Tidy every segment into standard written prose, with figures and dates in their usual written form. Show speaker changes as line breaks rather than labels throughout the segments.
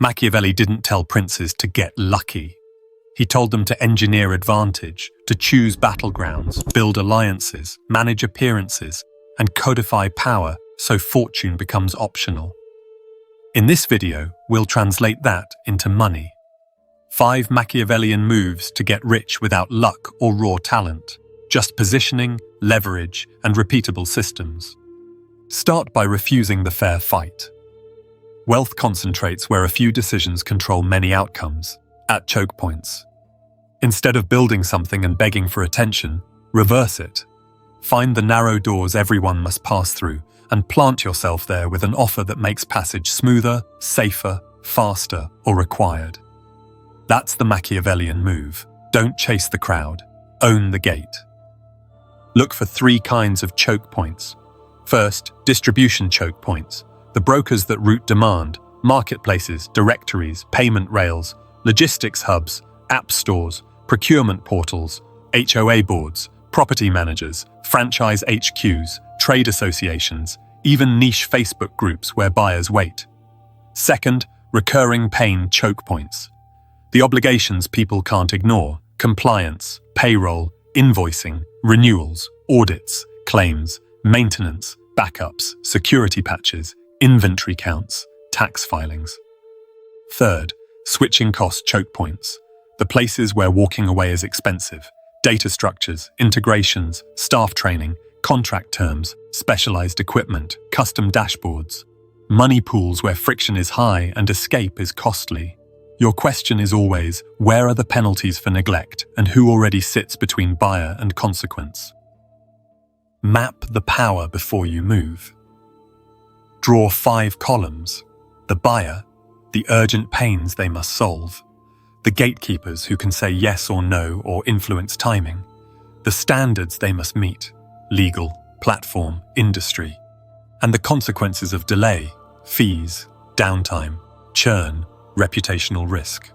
Machiavelli didn't tell princes to get lucky. He told them to engineer advantage, to choose battlegrounds, build alliances, manage appearances, and codify power so fortune becomes optional. In this video, we'll translate that into money. 5 Machiavellian moves to get rich without luck or raw talent, just positioning, leverage, and repeatable systems. Start by refusing the fair fight. Wealth concentrates where a few decisions control many outcomes, at choke points. Instead of building something and begging for attention, reverse it. Find the narrow doors everyone must pass through and plant yourself there with an offer that makes passage smoother, safer, faster, or required. That's the Machiavellian move. Don't chase the crowd. Own the gate. Look for 3 kinds of choke points. First, distribution choke points. The brokers that route demand, marketplaces, directories, payment rails, logistics hubs, app stores, procurement portals, HOA boards, property managers, franchise HQs, trade associations, even niche Facebook groups where buyers wait. Second, recurring pain choke points. The obligations people can't ignore: compliance, payroll, invoicing, renewals, audits, claims, maintenance, backups, security patches, inventory counts, tax filings. Third, switching cost choke points. The places where walking away is expensive: data structures, integrations, staff training, contract terms, specialized equipment, custom dashboards. Money pools where friction is high and escape is costly. Your question is always, where are the penalties for neglect and who already sits between buyer and consequence? Map the power before you move. Draw 5 columns: the buyer, the urgent pains they must solve, the gatekeepers who can say yes or no or influence timing, the standards they must meet: legal, platform, industry, and the consequences of delay: fees, downtime, churn, reputational risk.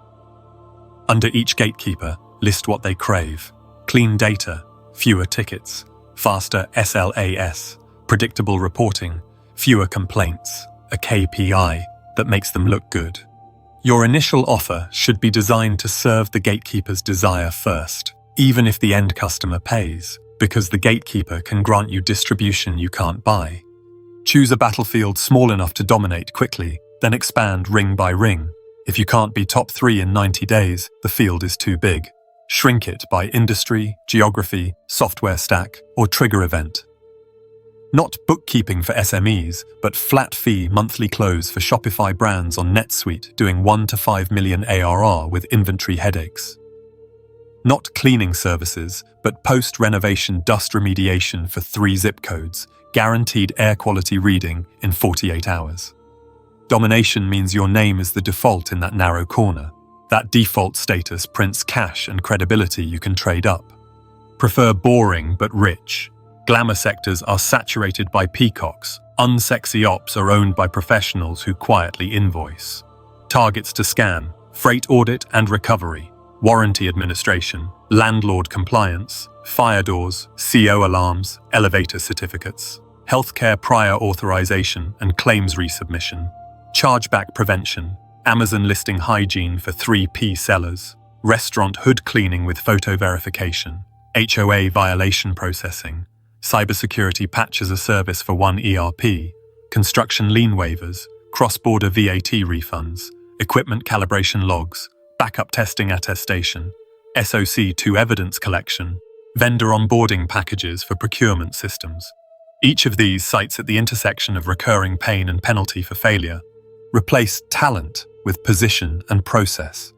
Under each gatekeeper, list what they crave: clean data, fewer tickets, faster SLAS, predictable reporting, fewer complaints, a KPI that makes them look good. Your initial offer should be designed to serve the gatekeeper's desire first, even if the end customer pays, because the gatekeeper can grant you distribution you can't buy. Choose a battlefield small enough to dominate quickly, then expand ring by ring. If you can't be top 3 in 90 days, the field is too big. Shrink it by industry, geography, software stack, or trigger event. Not bookkeeping for SMEs, but flat fee monthly close for Shopify brands on NetSuite doing 1 to 5 million ARR with inventory headaches. Not cleaning services, but post-renovation dust remediation for 3 zip codes, guaranteed air quality reading in 48 hours. Domination means your name is the default in that narrow corner. That default status prints cash and credibility you can trade up. Prefer boring but rich. Glamour sectors are saturated by peacocks. Unsexy ops are owned by professionals who quietly invoice. Targets to scan: freight audit and recovery, warranty administration, landlord compliance, fire doors, CO alarms, elevator certificates, healthcare prior authorization and claims resubmission, chargeback prevention, Amazon listing hygiene for 3P sellers, restaurant hood cleaning with photo verification, HOA violation processing, cybersecurity patch as a service for 1 ERP, construction lien waivers, cross-border VAT refunds, equipment calibration logs, backup testing attestation, SOC2 evidence collection, vendor onboarding packages for procurement systems. Each of these sites at the intersection of recurring pain and penalty for failure. Replace talent with position and process.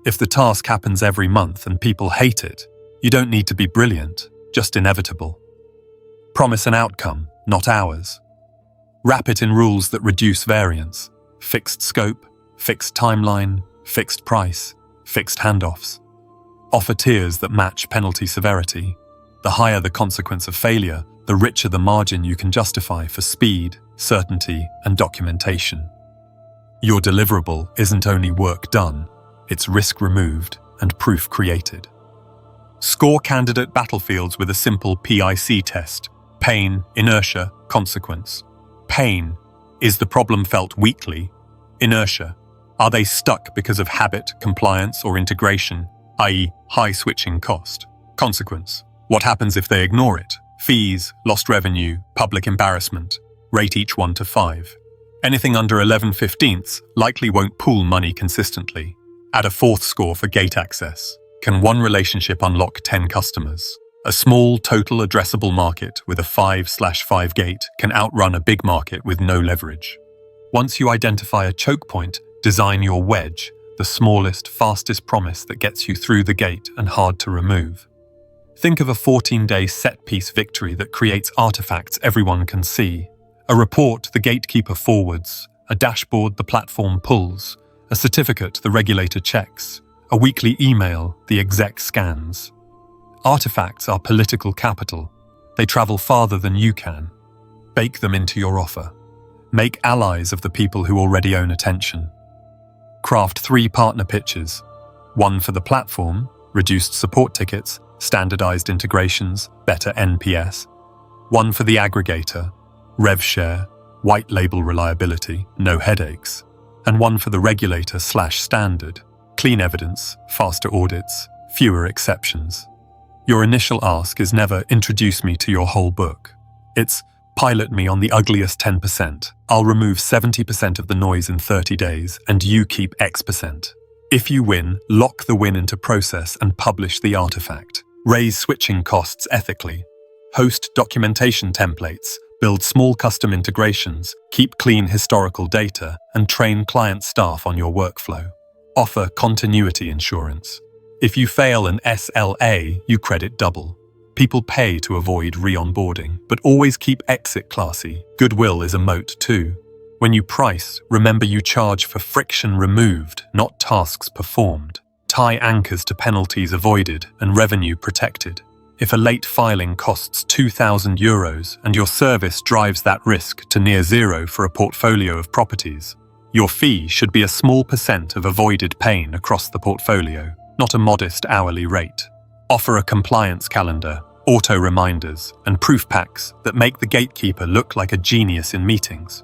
If the task happens every month and people hate it, you don't need to be brilliant, just inevitable. Promise an outcome, not hours. Wrap it in rules that reduce variance: fixed scope, fixed timeline, fixed price, fixed handoffs. Offer tiers that match penalty severity. The higher the consequence of failure, the richer the margin you can justify for speed, certainty, and documentation. Your deliverable isn't only work done, it's risk removed and proof created. Score candidate battlefields with a simple PIC test: pain, inertia, consequence. Pain: is the problem felt weekly? Inertia: Are they stuck because of habit, compliance, or integration, i.e. high switching cost? Consequence: what happens if they ignore it? Fees, lost revenue, public embarrassment. Rate each 1 to 5. Anything under 11/15 likely won't pool money consistently. Add a 4th score for gate access. Can one relationship unlock 10 customers? A small total addressable market with a 5/5 gate can outrun a big market with no leverage. Once you identify a choke point, design your wedge, the smallest, fastest promise that gets you through the gate and hard to remove. Think of a 14-day set-piece victory that creates artifacts everyone can see. A report the gatekeeper forwards, a dashboard the platform pulls, a certificate the regulator checks, a weekly email the exec scans. Artifacts are political capital. They travel farther than you can. Bake them into your offer. Make allies of the people who already own attention. Craft 3 partner pitches. 1 for the platform, reduced support tickets, standardized integrations, better NPS. 1 for the aggregator, rev share, white label reliability, no headaches. And 1 for the regulator/standard, clean evidence, faster audits, fewer exceptions. Your initial ask is never introduce me to your whole book. It's pilot me on the ugliest 10%. I'll remove 70% of the noise in 30 days and you keep X%. If you win, lock the win into process and publish the artifact. Raise switching costs ethically. Host documentation templates, build small custom integrations, keep clean historical data, and train client staff on your workflow. Offer continuity insurance. If you fail an SLA, you credit double. People pay to avoid re-onboarding, but always keep exit classy. Goodwill is a moat too. When you price, remember you charge for friction removed, not tasks performed. Tie anchors to penalties avoided and revenue protected. If a late filing costs €2,000 and your service drives that risk to near zero for a portfolio of properties, your fee should be a small % of avoided pain across the portfolio, not a modest hourly rate. Offer a compliance calendar, auto reminders, and proof packs that make the gatekeeper look like a genius in meetings.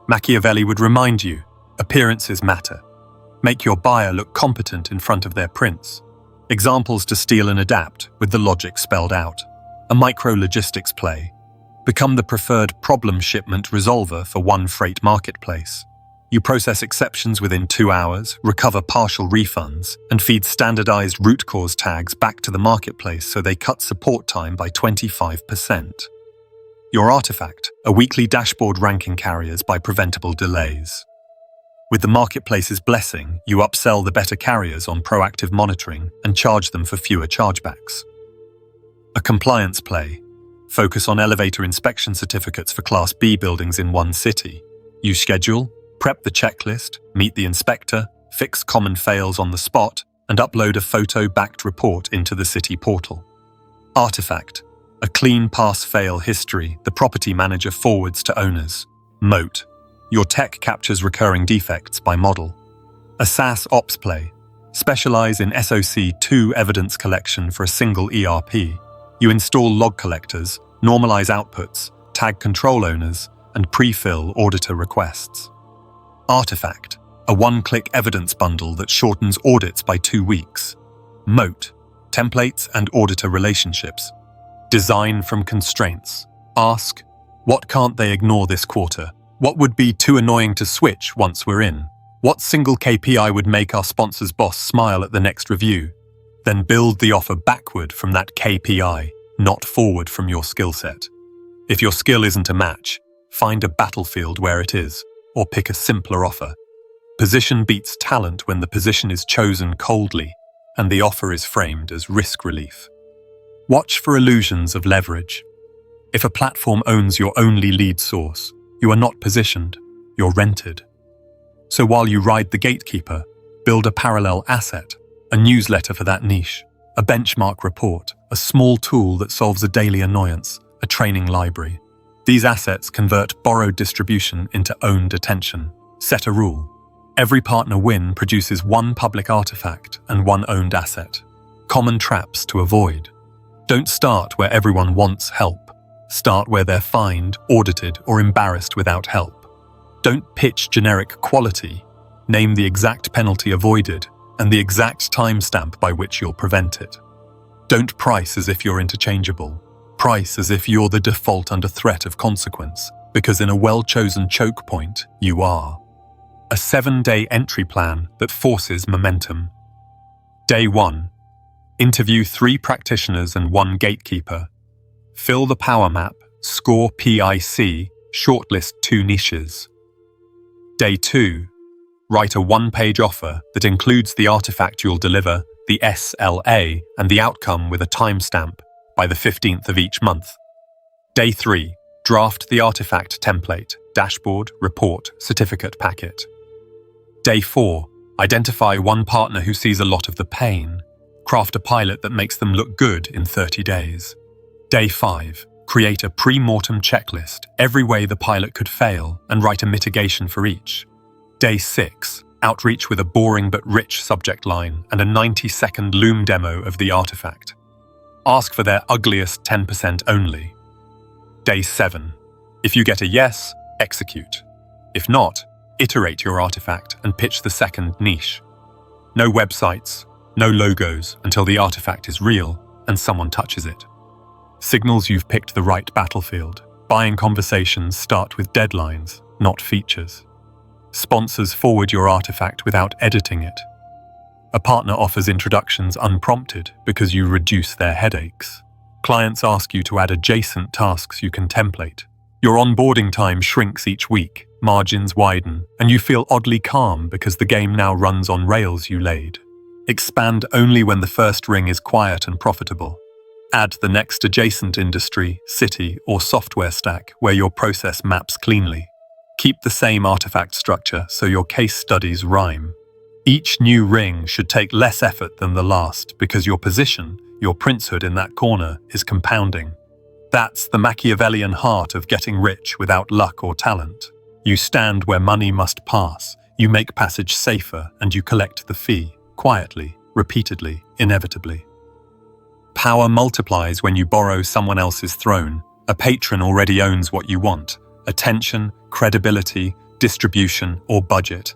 Machiavelli would remind you, appearances matter. Make your buyer look competent in front of their prince. Examples to steal and adapt with the logic spelled out. A micro-logistics play. Become the preferred problem shipment resolver for one freight marketplace. You process exceptions within 2 hours, recover partial refunds, and feed standardized root cause tags back to the marketplace so they cut support time by 25%. Your artifact, a weekly dashboard ranking carriers by preventable delays. With the marketplace's blessing, you upsell the better carriers on proactive monitoring and charge them for fewer chargebacks. A compliance play. Focus on elevator inspection certificates for Class B buildings in one city. You schedule, prep the checklist, meet the inspector, fix common fails on the spot, and upload a photo-backed report into the city portal. Artifact. A clean pass-fail history the property manager forwards to owners. Moat. Your tech captures recurring defects by model. A SaaS ops play. Specialize in SOC2 evidence collection for a single ERP. You install log collectors, normalize outputs, tag control owners, and pre-fill auditor requests. Artifact. A one-click evidence bundle that shortens audits by 2 weeks. Moat. Templates and auditor relationships. Design from constraints. Ask, what can't they ignore this quarter? What would be too annoying to switch once we're in? What single KPI would make our sponsor's boss smile at the next review? Then build the offer backward from that KPI, not forward from your skill set. If your skill isn't a match, find a battlefield where it is, or pick a simpler offer. Position beats talent when the position is chosen coldly, and the offer is framed as risk relief. Watch for illusions of leverage. If a platform owns your only lead source, you are not positioned, you're rented. So while you ride the gatekeeper, build a parallel asset, a newsletter for that niche, a benchmark report, a small tool that solves a daily annoyance, a training library. These assets convert borrowed distribution into owned attention. Set a rule. Every partner win produces one public artifact and one owned asset. Common traps to avoid. Don't start where everyone wants help. Start where they're fined, audited, or embarrassed without help. Don't pitch generic quality. Name the exact penalty avoided and the exact timestamp by which you'll prevent it. Don't price as if you're interchangeable. Price as if you're the default under threat of consequence, because in a well-chosen choke point, you are. A 7-day entry plan that forces momentum. Day 1. Interview 3 practitioners and 1 gatekeeper. Fill the power map, score PIC, shortlist 2 niches. Day 2. Write a 1-page offer that includes the artifact you'll deliver, the SLA, and the outcome with a timestamp by the 15th of each month. Day 3. Draft the artifact template, dashboard, report, certificate packet. Day 4. Identify 1 partner who sees a lot of the pain. Craft a pilot that makes them look good in 30 days. Day 5. Create a pre-mortem checklist, every way the pilot could fail, and write a mitigation for each. Day 6. Outreach with a boring but rich subject line and a 90-second Loom demo of the artifact. Ask for their ugliest 10% only. Day 7. If you get a yes, execute. If not, iterate your artifact and pitch the second niche. No websites, no logos until the artifact is real and someone touches it. Signals you've picked the right battlefield. Buying conversations start with deadlines, not features. Sponsors forward your artifact without editing it. A partner offers introductions unprompted because you reduce their headaches. Clients ask you to add adjacent tasks you can template. Your onboarding time shrinks each week, margins widen, and you feel oddly calm because the game now runs on rails you laid. Expand only when the first ring is quiet and profitable. Add the next adjacent industry, city, or software stack where your process maps cleanly. Keep the same artifact structure so your case studies rhyme. Each new ring should take less effort than the last because your position, your princehood in that corner, is compounding. That's the Machiavellian heart of getting rich without luck or talent. You stand where money must pass, you make passage safer, and you collect the fee, quietly, repeatedly, inevitably. Power multiplies when you borrow someone else's throne. A patron already owns what you want: attention, credibility, distribution, or budget.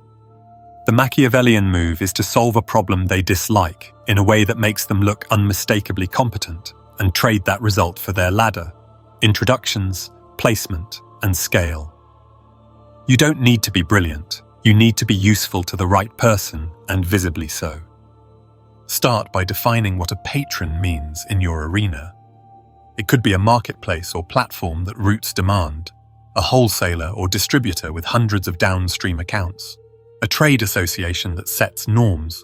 The Machiavellian move is to solve a problem they dislike in a way that makes them look unmistakably competent and trade that result for their ladder, introductions, placement, and scale. You don't need to be brilliant. You need to be useful to the right person, and visibly so. Start by defining what a patron means in your arena. It could be a marketplace or platform that routes demand, a wholesaler or distributor with hundreds of downstream accounts, a trade association that sets norms,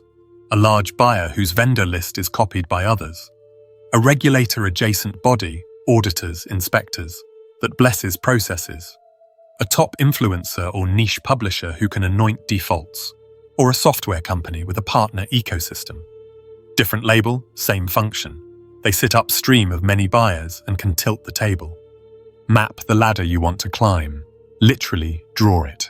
a large buyer whose vendor list is copied by others, a regulator-adjacent body, auditors, inspectors, that blesses processes, a top influencer or niche publisher who can anoint defaults, or a software company with a partner ecosystem. Different label, same function. They sit upstream of many buyers and can tilt the table. Map the ladder you want to climb. Literally draw it.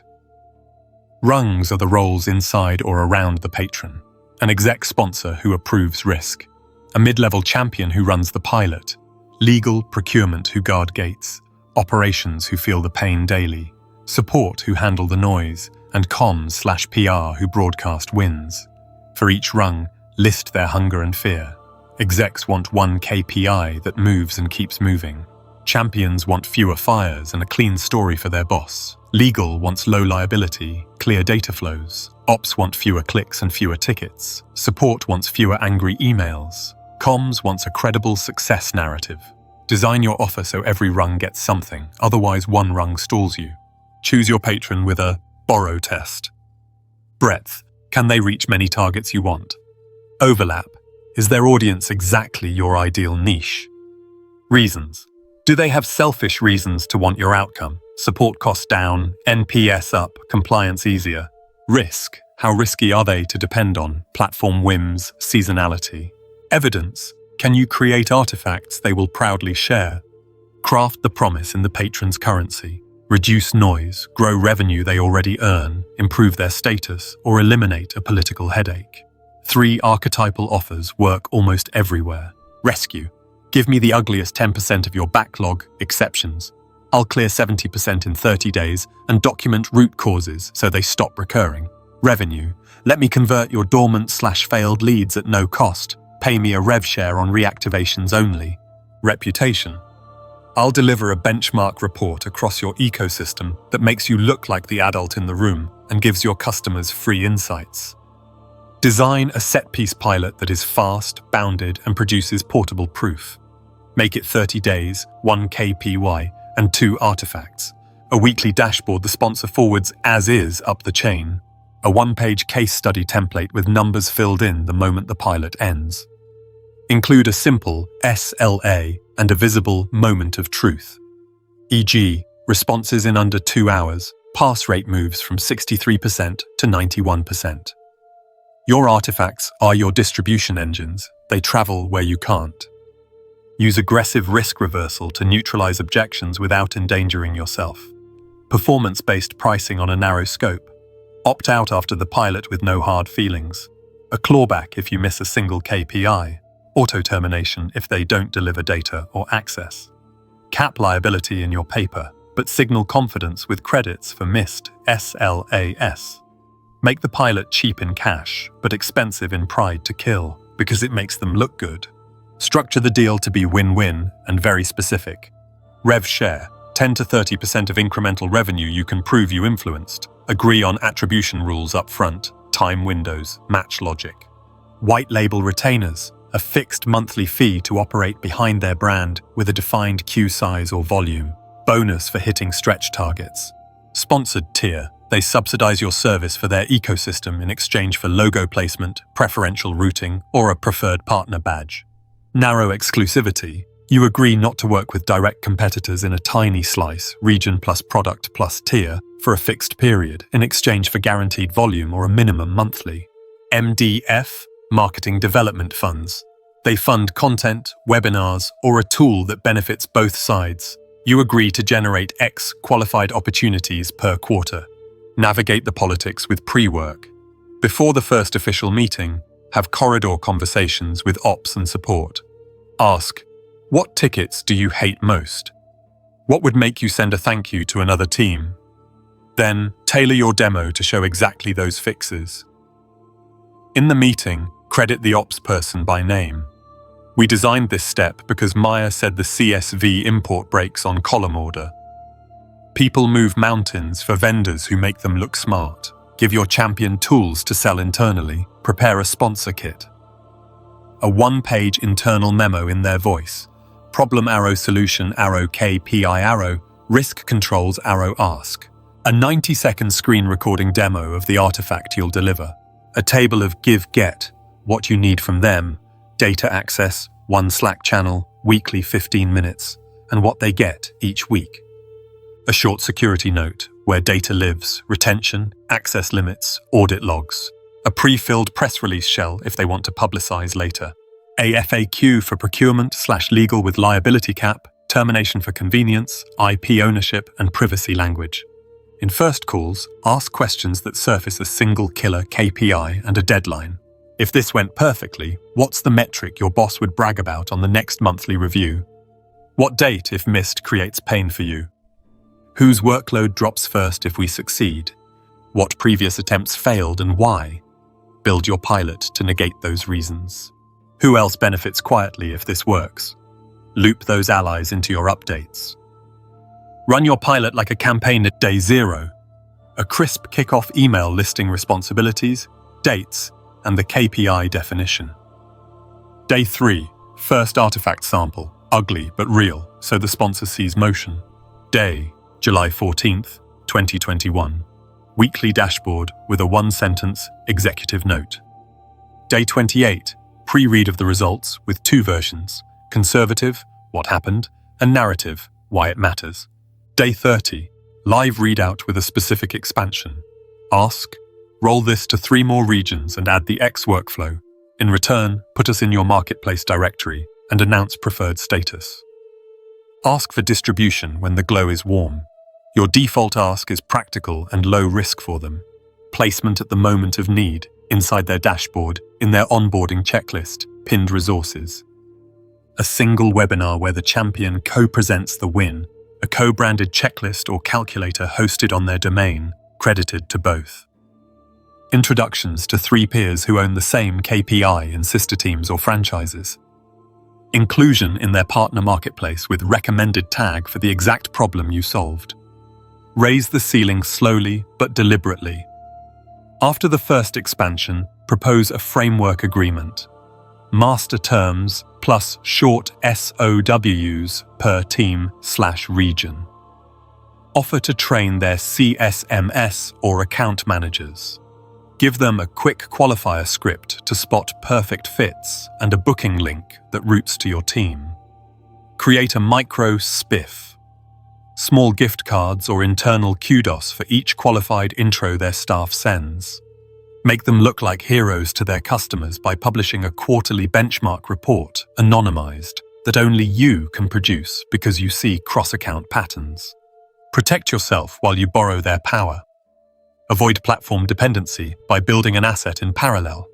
Rungs are the roles inside or around the patron. An exec sponsor who approves risk. A mid-level champion who runs the pilot. Legal, procurement who guard gates. Operations who feel the pain daily. Support who handle the noise. And comms/PR who broadcast wins. For each rung, list their hunger and fear. Execs want one KPI that moves and keeps moving. Champions want fewer fires and a clean story for their boss. Legal wants low liability, clear data flows. Ops want fewer clicks and fewer tickets. Support wants fewer angry emails. Comms wants a credible success narrative. Design your offer so every rung gets something, otherwise one rung stalls you. Choose your patron with a borrow test. Breadth. Can they reach many targets you want? Overlap. Is their audience exactly your ideal niche? Reasons. Do they have selfish reasons to want your outcome? Support costs down, NPS up, compliance easier. Risk. How risky are they to depend on? Platform whims, seasonality. Evidence. Can you create artifacts they will proudly share? Craft the promise in the patron's currency. Reduce noise, grow revenue they already earn, improve their status, or eliminate a political headache. 3 archetypal offers work almost everywhere. Rescue. Give me the ugliest 10% of your backlog, exceptions. I'll clear 70% in 30 days and document root causes so they stop recurring. Revenue. Let me convert your dormant/failed leads at no cost. Pay me a rev share on reactivations only. Reputation. I'll deliver a benchmark report across your ecosystem that makes you look like the adult in the room and gives your customers free insights. Design a set-piece pilot that is fast, bounded, and produces portable proof. Make it 30 days, 1 KPI, and 2 artifacts. A weekly dashboard the sponsor forwards as is up the chain. A 1-page case study template with numbers filled in the moment the pilot ends. Include a simple SLA and a visible moment of truth. E.g., responses in under 2 hours, pass rate moves from 63% to 91%. Your artifacts are your distribution engines. They travel where you can't. Use aggressive risk reversal to neutralize objections without endangering yourself. Performance-based pricing on a narrow scope. Opt out after the pilot with no hard feelings. A clawback if you miss a single KPI. Auto-termination if they don't deliver data or access. Cap liability in your paper, but signal confidence with credits for missed SLAS. Make the pilot cheap in cash, but expensive in pride to kill, because it makes them look good. Structure the deal to be win-win and very specific. Rev share, 10 to 30% of incremental revenue you can prove you influenced. Agree on attribution rules up front, time windows, match logic. White label retainers, a fixed monthly fee to operate behind their brand with a defined queue size or volume. Bonus for hitting stretch targets. Sponsored tier, they subsidize your service for their ecosystem in exchange for logo placement, preferential routing, or a preferred partner badge. Narrow exclusivity, you agree not to work with direct competitors in a tiny slice, region plus product plus tier, for a fixed period in exchange for guaranteed volume or a minimum monthly. MDF, marketing development funds. They fund content, webinars, or a tool that benefits both sides. You agree to generate X qualified opportunities per quarter. Navigate the politics with pre-work. Before the first official meeting, have corridor conversations with ops and support. Ask, what tickets do you hate most? What would make you send a thank you to another team? Then, tailor your demo to show exactly those fixes. In the meeting, credit the ops person by name. We designed this step because Maya said the CSV import breaks on column order. People move mountains for vendors who make them look smart. Give your champion tools to sell internally. Prepare a sponsor kit. A 1-page internal memo in their voice. Problem arrow solution arrow KPI arrow, risk controls arrow ask. A 90-second screen recording demo of the artifact you'll deliver. A table of give-get, what you need from them, data access, 1 Slack channel, weekly 15 minutes, and what they get each week. A short security note where data lives, retention, access limits, audit logs. A pre-filled press release shell if they want to publicize later. A FAQ for procurement/legal with liability cap, termination for convenience, IP ownership, and privacy language. In first calls, ask questions that surface a single killer KPI and a deadline. If this went perfectly, what's the metric your boss would brag about on the next monthly review? What date, if missed, creates pain for you? Whose workload drops first if we succeed? What previous attempts failed and why? Build your pilot to negate those reasons. Who else benefits quietly if this works? Loop those allies into your updates. Run your pilot like a campaign at day 0. A crisp kickoff email listing responsibilities, dates, and the KPI definition. Day 3, first artifact sample, ugly but real, so the sponsor sees motion. Day, July 14th, 2021. Weekly dashboard with a 1-sentence executive note. Day 28, pre-read of the results with 2 versions, conservative, what happened, and narrative, why it matters. Day 30, live readout with a specific expansion. Ask, roll this to 3 more regions and add the X workflow. In return, put us in your marketplace directory and announce preferred status. Ask for distribution when the glow is warm. Your default ask is practical and low risk for them. Placement at the moment of need, inside their dashboard, in their onboarding checklist, pinned resources. A single webinar where the champion co-presents the win, a co-branded checklist or calculator hosted on their domain, credited to both. Introductions to 3 peers who own the same KPI in sister teams or franchises. Inclusion in their partner marketplace with recommended tag for the exact problem you solved. Raise the ceiling slowly but deliberately. After the first expansion, propose a framework agreement. Master terms plus short SOWs per team/region. Offer to train their CSMS or account managers. Give them a quick qualifier script to spot perfect fits and a booking link that routes to your team. Create a micro spiff. Small gift cards or internal kudos for each qualified intro their staff sends. Make them look like heroes to their customers by publishing a quarterly benchmark report, anonymized, that only you can produce because you see cross-account patterns. Protect yourself while you borrow their power. Avoid platform dependency by building an asset in parallel.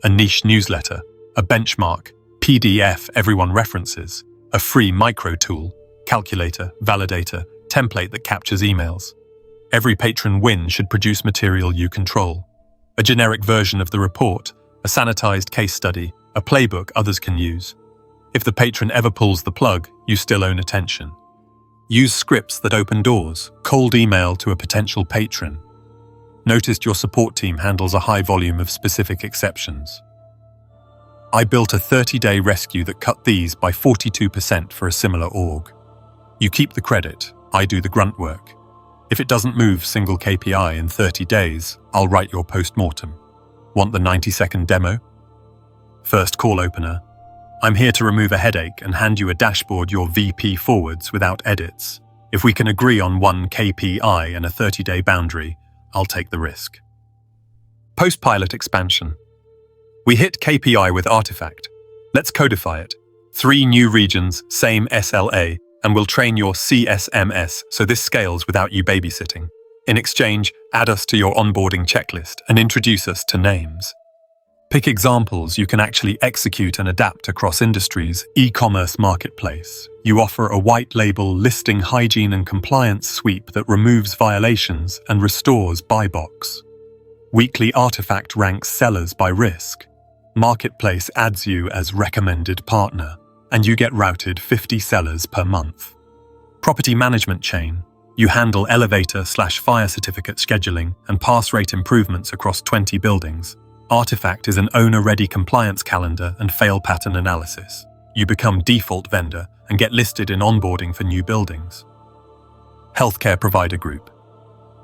A niche newsletter, a benchmark, PDF everyone references, a free micro tool, calculator, validator, template that captures emails. Every patron win should produce material you control. A generic version of the report, a sanitized case study, a playbook others can use. If the patron ever pulls the plug, you still own attention. Use scripts that open doors, cold email to a potential patron. Noticed your support team handles a high volume of specific exceptions. I built a 30-day rescue that cut these by 42% for a similar org. You keep the credit, I do the grunt work. If it doesn't move single KPI in 30 days, I'll write your post-mortem. Want the 90-second demo? First call opener. I'm here to remove a headache and hand you a dashboard your VP forwards without edits. If we can agree on one KPI and a 30-day boundary, I'll take the risk. Post-pilot expansion. We hit KPI with Artifact. Let's codify it. 3 new regions, same SLA, and we'll train your CSMS so this scales without you babysitting. In exchange, add us to your onboarding checklist and introduce us to names. Pick examples you can actually execute and adapt across industries. E-commerce marketplace. You offer a white label listing hygiene and compliance sweep that removes violations and restores buy box. Weekly Artifact ranks sellers by risk. Marketplace adds you as recommended partner, and you get routed 50 sellers per month. Property management chain. You handle elevator/fire certificate scheduling and pass rate improvements across 20 buildings. Artifact is an owner-ready compliance calendar and fail pattern analysis. You become default vendor and get listed in onboarding for new buildings. Healthcare provider group.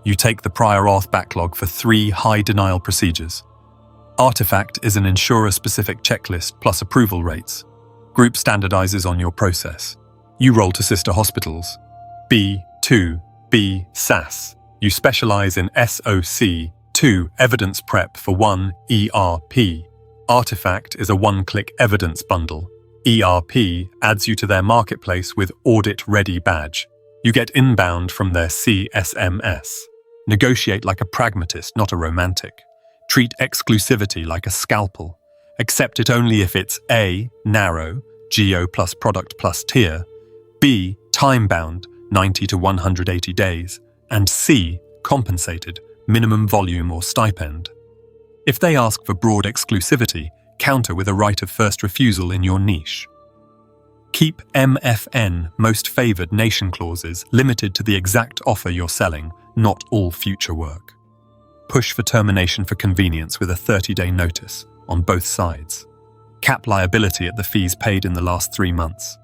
You take the prior auth backlog for 3 high denial procedures. Artifact is an insurer-specific checklist plus approval rates. Group standardizes on your process. You roll to sister hospitals. B2B SaaS. You specialize in SOC. 2. Evidence prep for 1 ERP. Artifact is a one-click evidence bundle. ERP adds you to their marketplace with audit-ready badge. You get inbound from their CSMS. Negotiate like a pragmatist, not a romantic. Treat exclusivity like a scalpel. Accept it only if it's A. Narrow, geo plus product plus tier, B. Time-bound, 90 to 180 days, and C. Compensated, minimum volume or stipend. If they ask for broad exclusivity, counter with a right of first refusal in your niche. Keep MFN, most favored nation clauses, limited to the exact offer you're selling, not all future work. Push for termination for convenience with a 30-day notice on both sides. Cap liability at the fees paid in the last 3 months.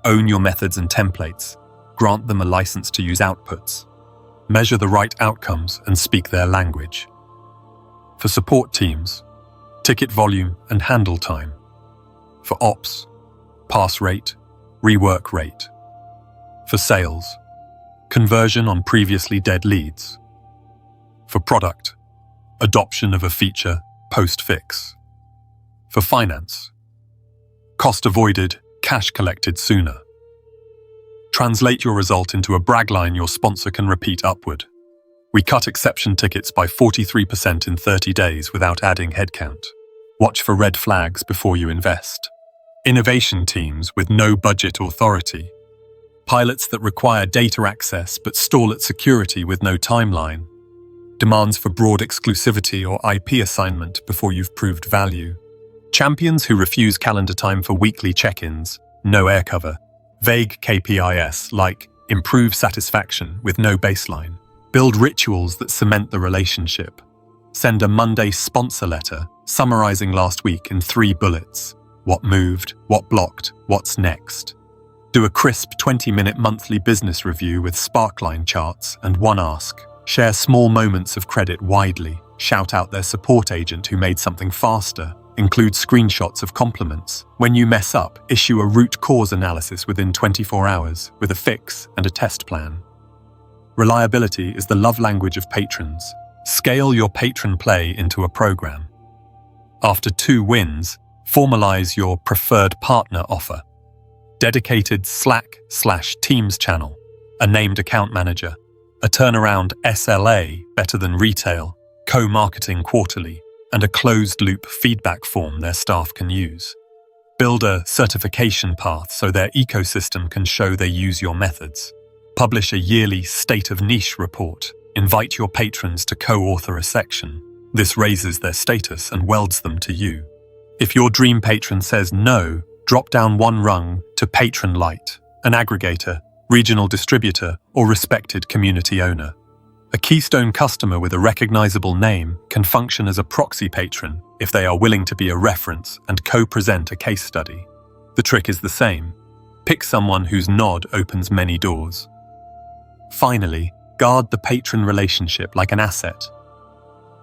Own your methods and templates. Grant them a license to use outputs. Measure the right outcomes and speak their language. For support teams, ticket volume and handle time. For ops, pass rate, rework rate. For sales, conversion on previously dead leads. For product, adoption of a feature post-fix. For finance, cost avoided, cash collected sooner. Translate your result into a brag line your sponsor can repeat upward. We cut exception tickets by 43% in 30 days without adding headcount. Watch for red flags before you invest. Innovation teams with no budget authority. Pilots that require data access but stall at security with no timeline. demands for broad exclusivity or IP assignment before you've proved value. Champions who refuse calendar time for weekly check-ins, no air cover. Vague KPIs like improve satisfaction with no baseline. Build rituals that cement the relationship. Send a Monday sponsor letter summarizing last week in 3 bullets. What moved, what blocked, what's next. Do a crisp 20-minute monthly business review with sparkline charts and one ask. Share small moments of credit widely. Shout out their support agent who made something faster. Include screenshots of compliments. When you mess up, issue a root cause analysis within 24 hours with a fix and a test plan. Reliability is the love language of patrons. Scale your patron play into a program. After 2 wins, formalize your preferred partner offer. Dedicated Slack/Teams channel, a named account manager, a turnaround SLA better than retail, co-marketing quarterly, and a closed-loop feedback form their staff can use. Build a certification path so their ecosystem can show they use your methods. Publish a yearly State of Niche report. Invite your patrons to co-author a section. This raises their status and welds them to you. If your dream patron says no, drop down 1 rung to Patron Light, an aggregator, regional distributor, or respected community owner. A keystone customer with a recognizable name can function as a proxy patron if they are willing to be a reference and co-present a case study. The trick is the same. Pick someone whose nod opens many doors. Finally, guard the patron relationship like an asset.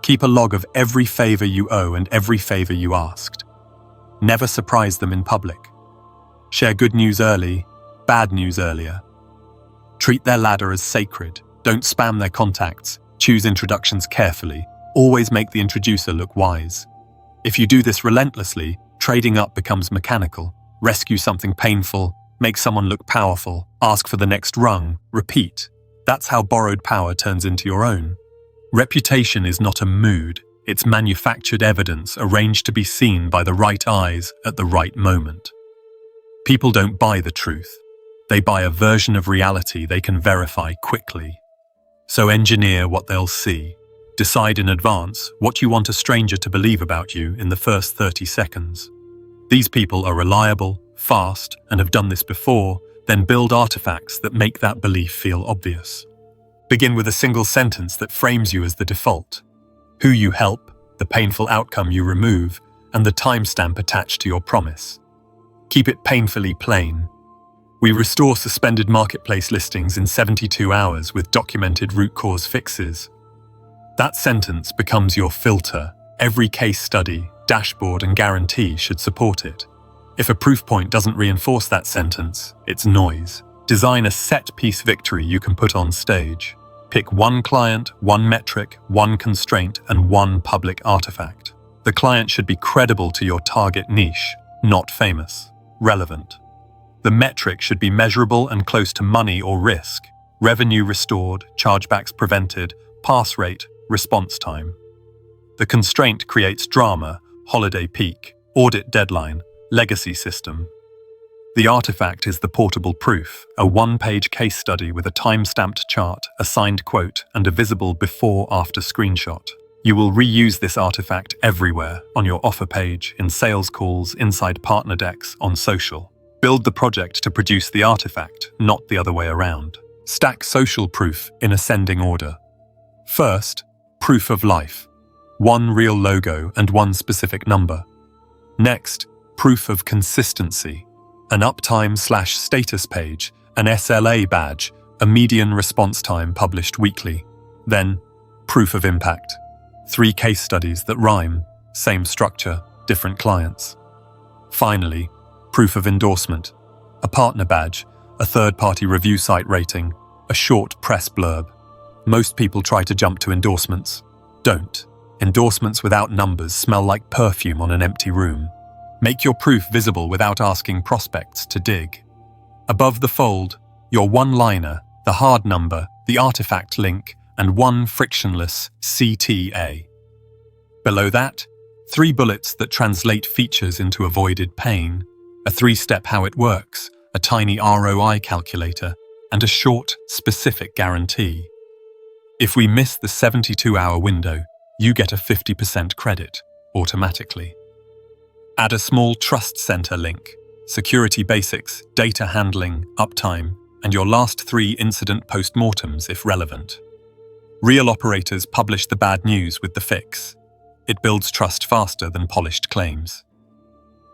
Keep a log of every favor you owe and every favor you asked. Never surprise them in public. Share good news early, bad news earlier. Treat their ladder as sacred. Don't spam their contacts. Choose introductions carefully. Always make the introducer look wise. If you do this relentlessly, trading up becomes mechanical. Rescue something painful, make someone look powerful, ask for the next rung, repeat. That's how borrowed power turns into your own. Reputation is not a mood. It's manufactured evidence arranged to be seen by the right eyes at the right moment. People don't buy the truth. They buy a version of reality they can verify quickly. So engineer what they'll see. Decide in advance what you want a stranger to believe about you in the first 30 seconds. These people are reliable, fast, and have done this before, then build artifacts that make that belief feel obvious. Begin with a single sentence that frames you as the default. Who you help, the painful outcome you remove, and the timestamp attached to your promise. Keep it painfully plain. We restore suspended marketplace listings in 72 hours with documented root cause fixes. That sentence becomes your filter. Every case study, dashboard, and guarantee should support it. If a proof point doesn't reinforce that sentence, it's noise. Design a set-piece victory you can put on stage. Pick 1 client, 1 metric, 1 constraint, and 1 public artifact. The client should be credible to your target niche, not famous, relevant. The metric should be measurable and close to money or risk. Revenue restored, chargebacks prevented, pass rate, response time. The constraint creates drama, holiday peak, audit deadline, legacy system. The artifact is the portable proof, a 1-page case study with a time-stamped chart, a signed quote, and a visible before-after screenshot. You will reuse this artifact everywhere, on your offer page, in sales calls, inside partner decks, on social. Build the project to produce the artifact, not the other way around. Stack social proof in ascending order. First, proof of life. 1 real logo and 1 specific number. Next, proof of consistency. An uptime/status page, an SLA badge, a median response time published weekly. Then, proof of impact. 3 case studies that rhyme, same structure, different clients. Finally, proof of endorsement. A partner badge, a third-party review site rating, a short press blurb. Most people try to jump to endorsements. Don't. Endorsements without numbers smell like perfume on an empty room. Make your proof visible without asking prospects to dig. Above the fold, your one-liner, the hard number, the artifact link, and 1 frictionless CTA. Below that, 3 bullets that translate features into avoided pain, a 3-step how it works, a tiny ROI calculator, and a short, specific guarantee. If we miss the 72-hour window, you get a 50% credit, automatically. Add a small trust center link, security basics, data handling, uptime, and your last 3 incident postmortems if relevant. Real operators publish the bad news with the fix. It builds trust faster than polished claims.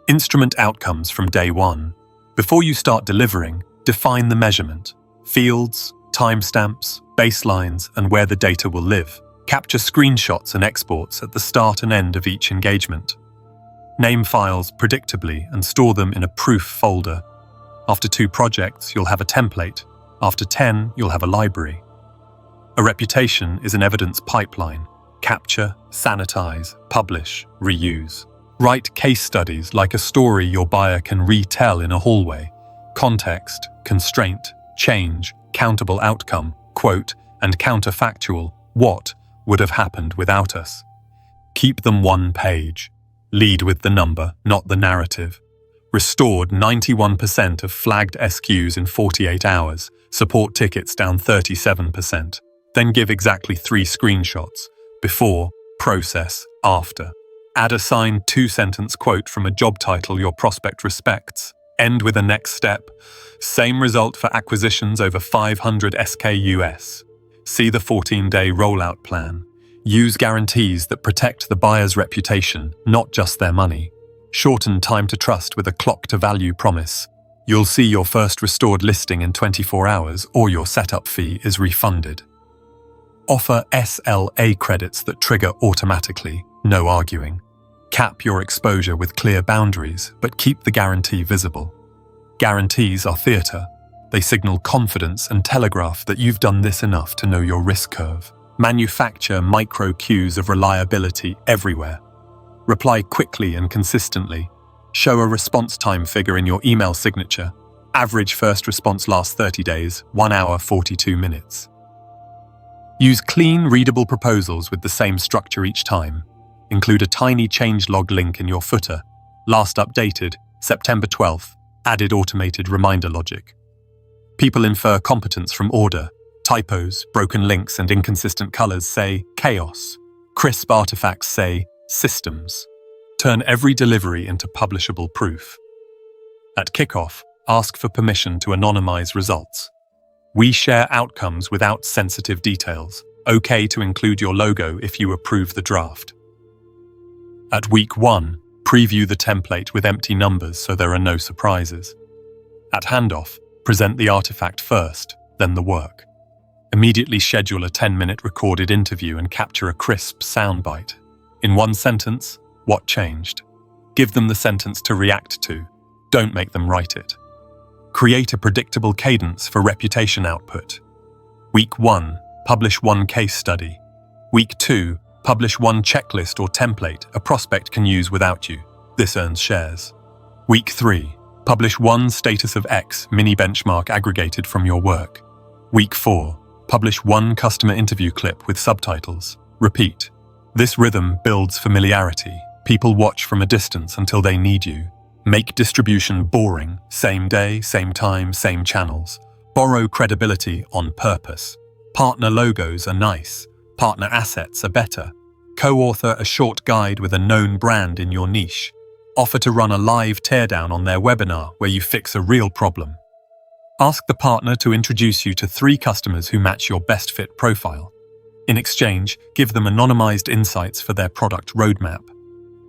Instrument outcomes from day 1. Before you start delivering, define the measurement, fields, timestamps, baselines, and where the data will live. Capture screenshots and exports at the start and end of each engagement. Name files predictably and store them in a proof folder. After 2 projects, you'll have a template. After 10, you'll have a library. A reputation is an evidence pipeline. Capture, sanitize, publish, reuse. Write case studies like a story your buyer can retell in a hallway. Context, constraint, change, countable outcome, quote, and counterfactual, what would have happened without us. Keep them 1 page. Lead with the number, not the narrative. Restored 91% of flagged SQs in 48 hours. Support tickets down 37%. Then give exactly 3 screenshots. Before, process, after. Add a signed 2-sentence quote from a job title your prospect respects. End with a next step. Same result for acquisitions over 500 SKUs. See the 14-day rollout plan. Use guarantees that protect the buyer's reputation, not just their money. Shorten time to trust with a clock-to-value promise. You'll see your first restored listing in 24 hours or your setup fee is refunded. Offer SLA credits that trigger automatically, no arguing. Cap your exposure with clear boundaries, but keep the guarantee visible. Guarantees are theatre. They signal confidence and telegraph that you've done this enough to know your risk curve. Manufacture micro cues of reliability everywhere. Reply quickly and consistently. Show a response time figure in your email signature. Average first response lasts 30 days, 1 hour 42 minutes. Use clean, readable proposals with the same structure each time. Include a tiny changelog link in your footer. Last updated, September 12th. Added automated reminder logic. People infer competence from order. Typos, broken links, and inconsistent colors say chaos. Crisp artifacts say systems. Turn every delivery into publishable proof. At kickoff, ask for permission to anonymize results. We share outcomes without sensitive details. Okay to include your logo if you approve the draft. At week 1, preview the template with empty numbers so there are no surprises. At handoff, present the artifact first, then the work. Immediately schedule a 10-minute recorded interview and capture a crisp soundbite. In 1 sentence, what changed? Give them the sentence to react to. Don't make them write it. Create a predictable cadence for reputation output. Week 1, publish 1 case study. Week 2, publish 1 checklist or template a prospect can use without you. This earns shares. Week 3, publish 1 status of X mini benchmark aggregated from your work. Week 4, publish 1 customer interview clip with subtitles. Repeat. This rhythm builds familiarity. People watch from a distance until they need you. Make distribution boring, same day, same time, same channels. Borrow credibility on purpose. Partner logos are nice. Partner assets are better. Co-author a short guide with a known brand in your niche. Offer to run a live teardown on their webinar where you fix a real problem. Ask the partner to introduce you to 3 customers who match your best fit profile. In exchange, give them anonymized insights for their product roadmap.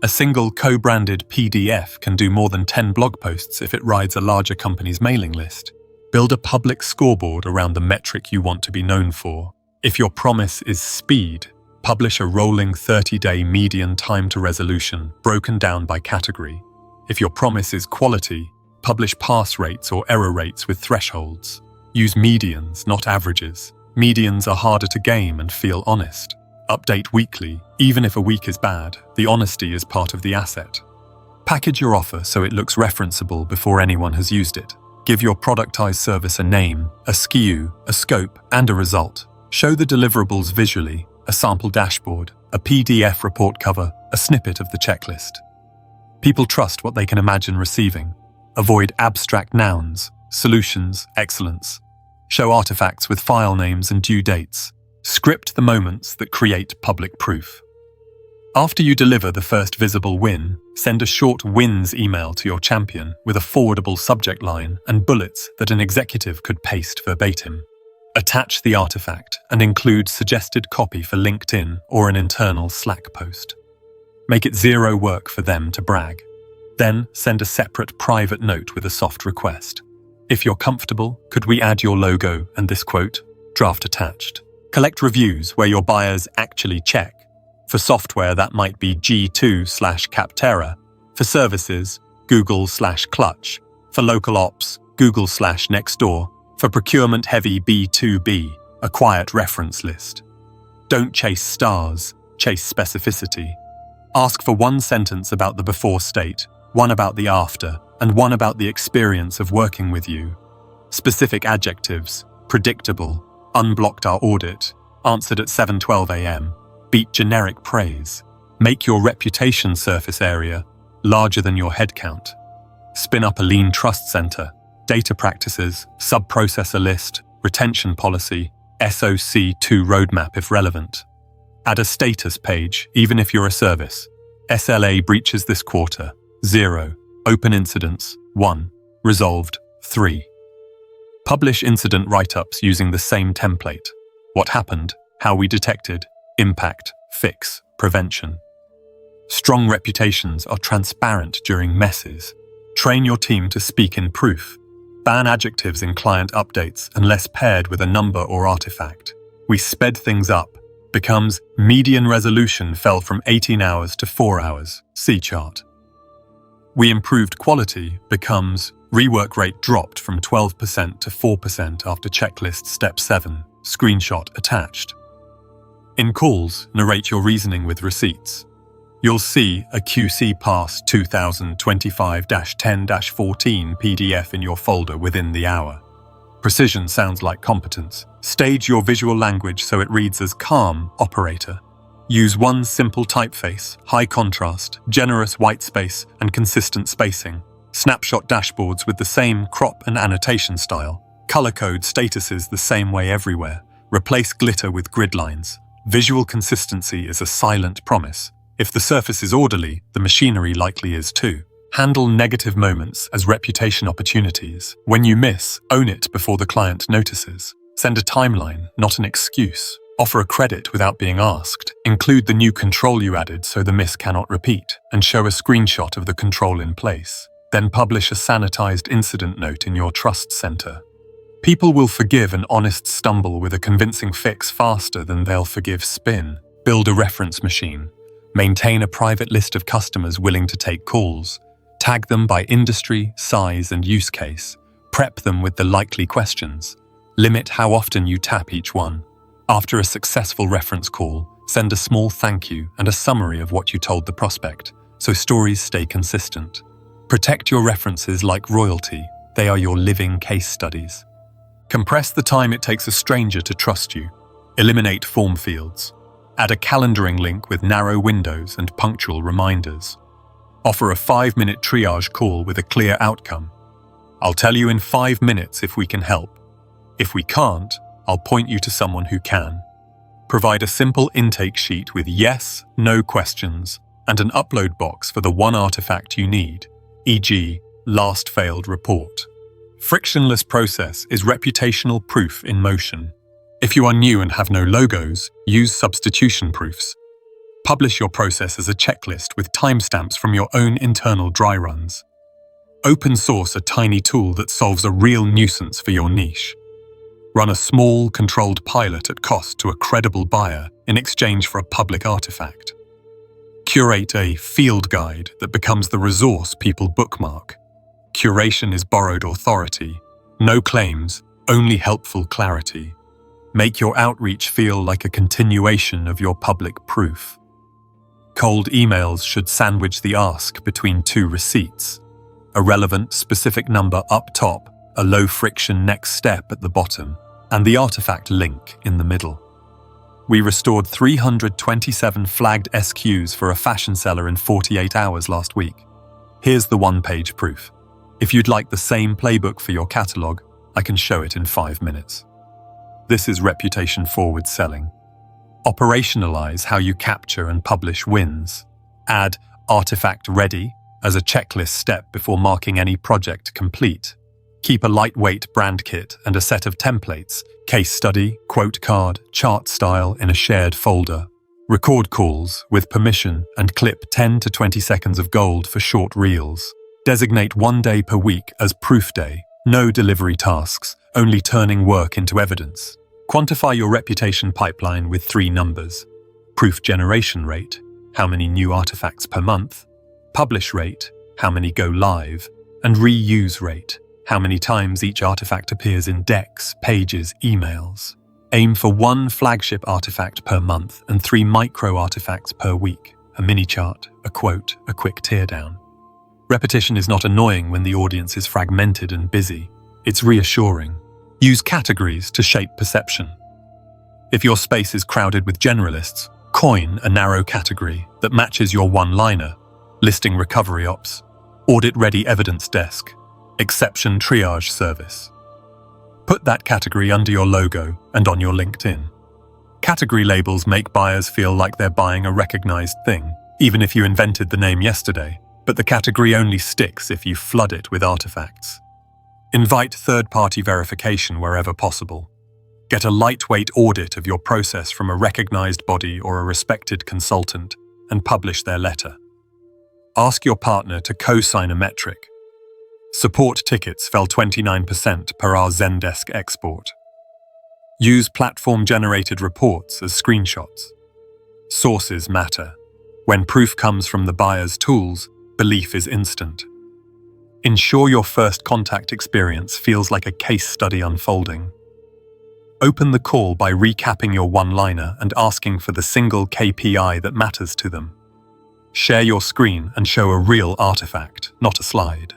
A single co-branded PDF can do more than 10 blog posts if it rides a larger company's mailing list. Build a public scoreboard around the metric you want to be known for. If your promise is speed, publish a rolling 30-day median time to resolution broken down by category. If your promise is quality, publish pass rates or error rates with thresholds. Use medians, not averages. Medians are harder to game and feel honest. Update weekly, even if a week is bad. The honesty is part of the asset. Package your offer so it looks referenceable before anyone has used it. Give your productized service a name, a SKU, a scope, and a result. Show the deliverables visually, a sample dashboard, a PDF report cover, a snippet of the checklist. People trust what they can imagine receiving. Avoid abstract nouns, solutions, excellence. Show artifacts with file names and due dates. Script the moments that create public proof. After you deliver the first visible win, send a short wins email to your champion with a forwardable subject line and bullets that an executive could paste verbatim. Attach the artifact and include suggested copy for LinkedIn or an internal Slack post. Make it zero work for them to brag. Then send a separate private note with a soft request. If you're comfortable, could we add your logo and this quote? Draft attached. Collect reviews where your buyers actually check. For software, that might be G2/Capterra. For services, Google/Clutch. For local ops, Google/Nextdoor. For procurement-heavy B2B, a quiet reference list. Don't chase stars, chase specificity. Ask for one sentence about the before state, one about the after, and one about the experience of working with you. Specific adjectives: predictable, unblocked our audit, answered at 7:12 a.m. Beat generic praise. Make your reputation surface area larger than your headcount. Spin up a lean trust center, data practices, sub-processor list, retention policy, SOC2 roadmap if relevant. Add a status page, even if you're a service. SLA breaches this quarter, 0. Open incidents, 1. Resolved, 3. Publish incident write-ups using the same template. What happened, how we detected, impact, fix, prevention. Strong reputations are transparent during messes. Train your team to speak in proof. Ban adjectives in client updates unless paired with a number or artifact. We sped things up. Becomes median resolution fell from 18 hours to 4 hours. See chart. We improved quality becomes rework rate dropped from 12% to 4% after checklist step 7. Screenshot attached. In calls, narrate your reasoning with receipts. You'll see a QC Pass 2025-10-14 PDF in your folder within the hour. Precision sounds like competence. Stage your visual language so it reads as calm, operator. Use one simple typeface, high contrast, generous white space, and consistent spacing. Snapshot dashboards with the same crop and annotation style. Color code statuses the same way everywhere. Replace glitter with grid lines. Visual consistency is a silent promise. If the surface is orderly, the machinery likely is too. Handle negative moments as reputation opportunities. When you miss, own it before the client notices. Send a timeline, not an excuse. Offer a credit without being asked. Include the new control you added so the miss cannot repeat, and show a screenshot of the control in place. Then publish a sanitized incident note in your trust center. People will forgive an honest stumble with a convincing fix faster than they'll forgive spin. Build a reference machine. Maintain a private list of customers willing to take calls. Tag them by industry, size, and use case. Prep them with the likely questions. Limit how often you tap each one. After a successful reference call, send a small thank you and a summary of what you told the prospect, so stories stay consistent. Protect your references like royalty. They are your living case studies. Compress the time it takes a stranger to trust you. Eliminate form fields. Add a calendaring link with narrow windows and punctual reminders. Offer a 5-minute triage call with a clear outcome. I'll tell you in 5 minutes if we can help. If we can't, I'll point you to someone who can. Provide a simple intake sheet with yes, no questions, and an upload box for the one artifact you need, e.g., last failed report. Frictionless process is reputational proof in motion. If you are new and have no logos, use substitution proofs. Publish your process as a checklist with timestamps from your own internal dry runs. Open source a tiny tool that solves a real nuisance for your niche. Run a small, controlled pilot at cost to a credible buyer in exchange for a public artifact. Curate a field guide that becomes the resource people bookmark. Curation is borrowed authority. No claims, only helpful clarity. Make your outreach feel like a continuation of your public proof. Cold emails should sandwich the ask between 2 receipts. A relevant, specific number up top, a low-friction next step at the bottom, and the artifact link in the middle. We restored 327 flagged SQs for a fashion seller in 48 hours last week. Here's the one-page proof. If you'd like the same playbook for your catalog, I can show it in 5 minutes. This is reputation-forward selling. Operationalize how you capture and publish wins. Add artifact ready as a checklist step before marking any project complete. Keep a lightweight brand kit and a set of templates, case study, quote card, chart style in a shared folder. Record calls with permission and clip 10 to 20 seconds of gold for short reels. Designate 1 day per week as proof day. No delivery tasks, only turning work into evidence. Quantify your reputation pipeline with 3 numbers. Proof generation rate, how many new artifacts per month. Publish rate, how many go live. And reuse rate, how many times each artifact appears in decks, pages, emails. Aim for 1 flagship artifact per month and 3 micro artifacts per week. A mini chart, a quote, a quick teardown. Repetition is not annoying when the audience is fragmented and busy. It's reassuring. Use categories to shape perception. If your space is crowded with generalists, coin a narrow category that matches your one-liner: listing recovery ops, audit-ready evidence desk, exception triage service. Put that category under your logo and on your LinkedIn. Category labels make buyers feel like they're buying a recognized thing, even if you invented the name yesterday. But the category only sticks if you flood it with artifacts. Invite third-party verification wherever possible. Get a lightweight audit of your process from a recognized body or a respected consultant and publish their letter. Ask your partner to co-sign a metric. Support tickets fell 29% per our Zendesk export. Use platform-generated reports as screenshots. Sources matter. When proof comes from the buyer's tools, belief is instant. Ensure your first contact experience feels like a case study unfolding. Open the call by recapping your one-liner and asking for the single KPI that matters to them. Share your screen and show a real artifact, not a slide.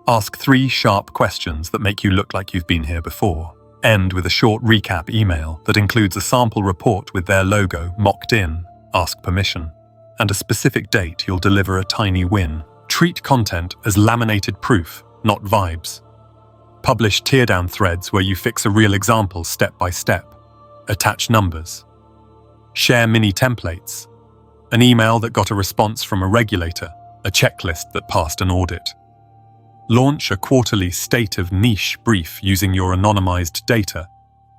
Ask 3 sharp questions that make you look like you've been here before. End with a short recap email that includes a sample report with their logo mocked in. Ask permission. And a specific date you'll deliver a tiny win. Treat content as laminated proof, not vibes. Publish teardown threads where you fix a real example step by step. Attach numbers. Share mini templates. An email that got a response from a regulator, a checklist that passed an audit. Launch a quarterly state of niche brief using your anonymized data.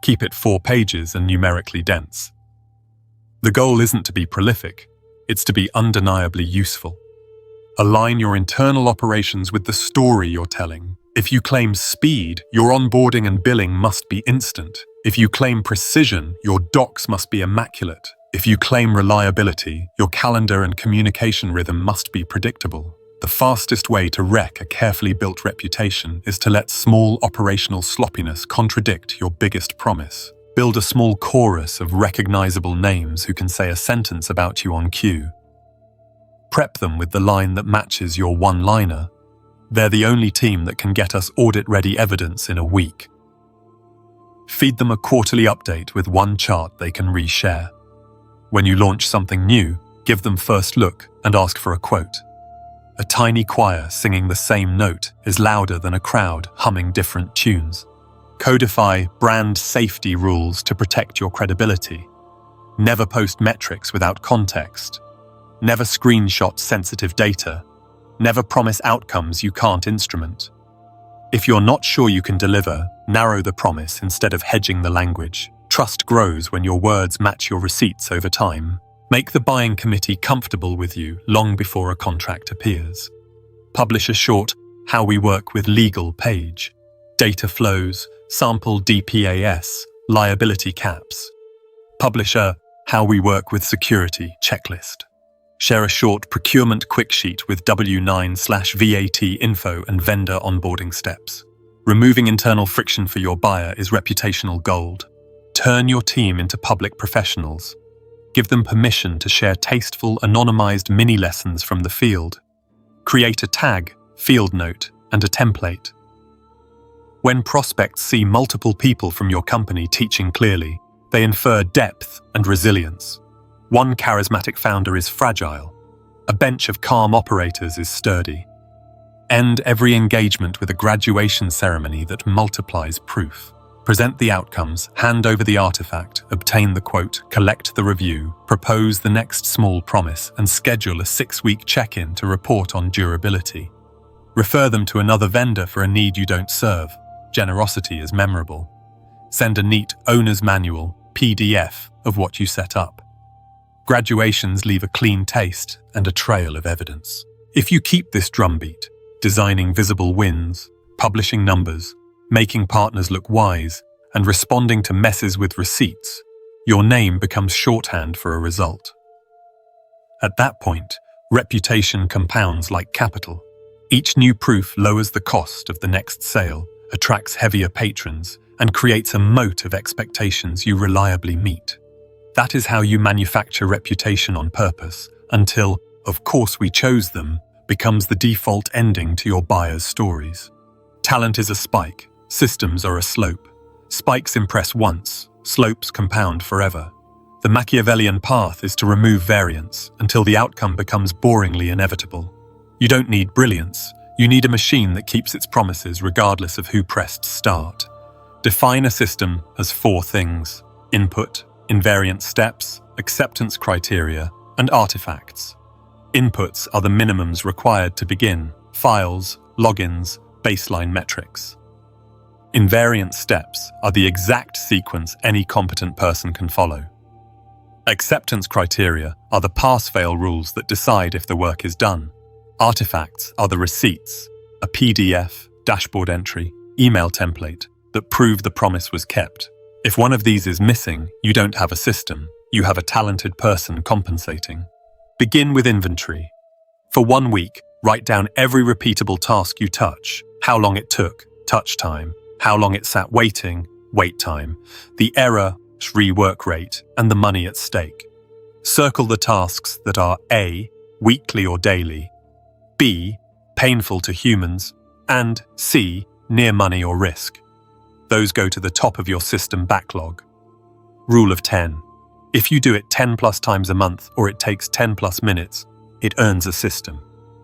Keep it 4 pages and numerically dense. The goal isn't to be prolific. It's to be undeniably useful. Align your internal operations with the story you're telling. If you claim speed, your onboarding and billing must be instant. If you claim precision, your docs must be immaculate. If you claim reliability, your calendar and communication rhythm must be predictable. The fastest way to wreck a carefully built reputation is to let small operational sloppiness contradict your biggest promise. Build a small chorus of recognizable names who can say a sentence about you on cue. Prep them with the line that matches your one-liner. They're the only team that can get us audit-ready evidence in a week. Feed them a quarterly update with 1 chart they can reshare. When you launch something new, give them first look and ask for a quote. A tiny choir singing the same note is louder than a crowd humming different tunes. Codify brand safety rules to protect your credibility. Never post metrics without context. Never screenshot sensitive data. Never promise outcomes you can't instrument. If you're not sure you can deliver, narrow the promise instead of hedging the language. Trust grows when your words match your receipts over time. Make the buying committee comfortable with you long before a contract appears. Publish a short How We Work with Legal page. Data flows, sample DPAS, liability caps. Publish a How We Work with Security checklist. Share a short procurement quick sheet with W9/VAT info and vendor onboarding steps. Removing internal friction for your buyer is reputational gold. Turn your team into public professionals. Give them permission to share tasteful, anonymized mini-lessons from the field. Create a tag, field note, and a template. When prospects see multiple people from your company teaching clearly, they infer depth and resilience. One charismatic founder is fragile. A bench of calm operators is sturdy. End every engagement with a graduation ceremony that multiplies proof. Present the outcomes, hand over the artifact, obtain the quote, collect the review, propose the next small promise, and schedule a 6-week check-in to report on durability. Refer them to another vendor for a need you don't serve. Generosity is memorable. Send a neat owner's manual, PDF, of what you set up. Graduations leave a clean taste and a trail of evidence. If you keep this drumbeat, designing visible wins, publishing numbers, making partners look wise, and responding to messes with receipts, your name becomes shorthand for a result. At that point, reputation compounds like capital. Each new proof lowers the cost of the next sale, attracts heavier patrons, and creates a moat of expectations you reliably meet. That is how you manufacture reputation on purpose, until, of course we chose them, becomes the default ending to your buyers' stories. Talent is a spike, systems are a slope. Spikes impress once, slopes compound forever. The Machiavellian path is to remove variance until the outcome becomes boringly inevitable. You don't need brilliance, you need a machine that keeps its promises regardless of who pressed start. Define a system as 4 things: input, invariant steps, acceptance criteria, and artifacts. Inputs are the minimums required to begin: files, logins, baseline metrics. Invariant steps are the exact sequence any competent person can follow. Acceptance criteria are the pass-fail rules that decide if the work is done. Artifacts are the receipts, a PDF, dashboard entry, email template that prove the promise was kept. If one of these is missing, you don't have a system, you have a talented person compensating. Begin with inventory. For 1 week, write down every repeatable task you touch, how long it took, touch time, how long it sat waiting, wait time, the error, rework rate, and the money at stake. Circle the tasks that are A, weekly or daily, B, painful to humans, and C, near money or risk. Those go to the top of your system backlog. Rule of 10. If you do it 10 plus times a month or it takes 10 plus minutes, it earns a system.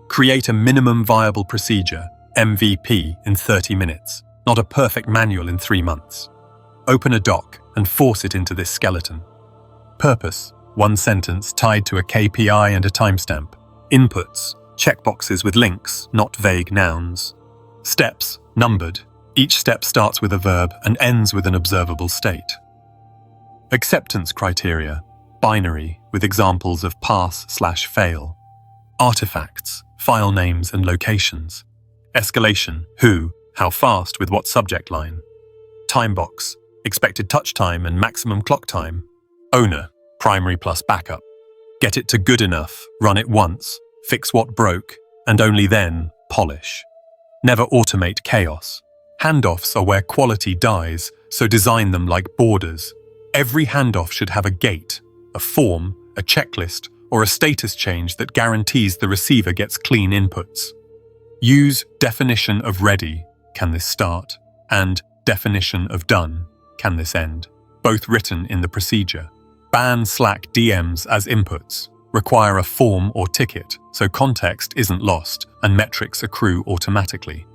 Create a minimum viable procedure, MVP, in 30 minutes, not a perfect manual in 3 months. Open a doc and force it into this skeleton. Purpose, 1 sentence tied to a KPI and a timestamp. Inputs, checkboxes with links, not vague nouns. Steps, numbered. Each step starts with a verb and ends with an observable state. Acceptance criteria, binary, with examples of pass/fail. Artifacts, file names and locations. Escalation, who, how fast with what subject line. Timebox, expected touch time and maximum clock time. Owner, primary plus backup. Get it to good enough, run it once, fix what broke, and only then polish. Never automate chaos. Handoffs are where quality dies, so design them like borders. Every handoff should have a gate, a form, a checklist, or a status change that guarantees the receiver gets clean inputs. Use definition of ready, can this start, and definition of done, can this end, both written in the procedure. Ban Slack DMs as inputs. Require a form or ticket, so context isn't lost and metrics accrue automatically.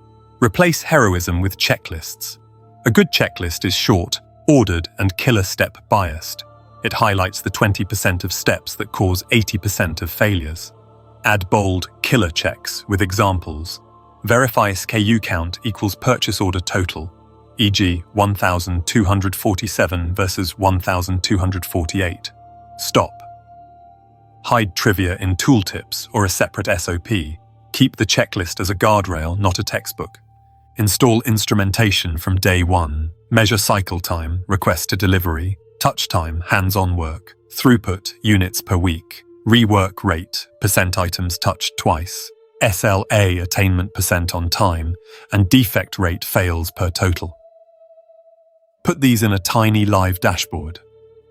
Replace heroism with checklists. A good checklist is short, ordered, and killer step biased. It highlights the 20% of steps that cause 80% of failures. Add bold killer checks with examples. Verify SKU count equals purchase order total, e.g. 1,247 versus 1,248. Stop. Hide trivia in tooltips or a separate SOP. Keep the checklist as a guardrail, not a textbook. Install instrumentation from day 1. Measure cycle time, request to delivery, touch time, hands-on work, throughput, units per week, rework rate, % items touched twice, SLA attainment % on time, and defect rate fails per total. Put these in a tiny live dashboard.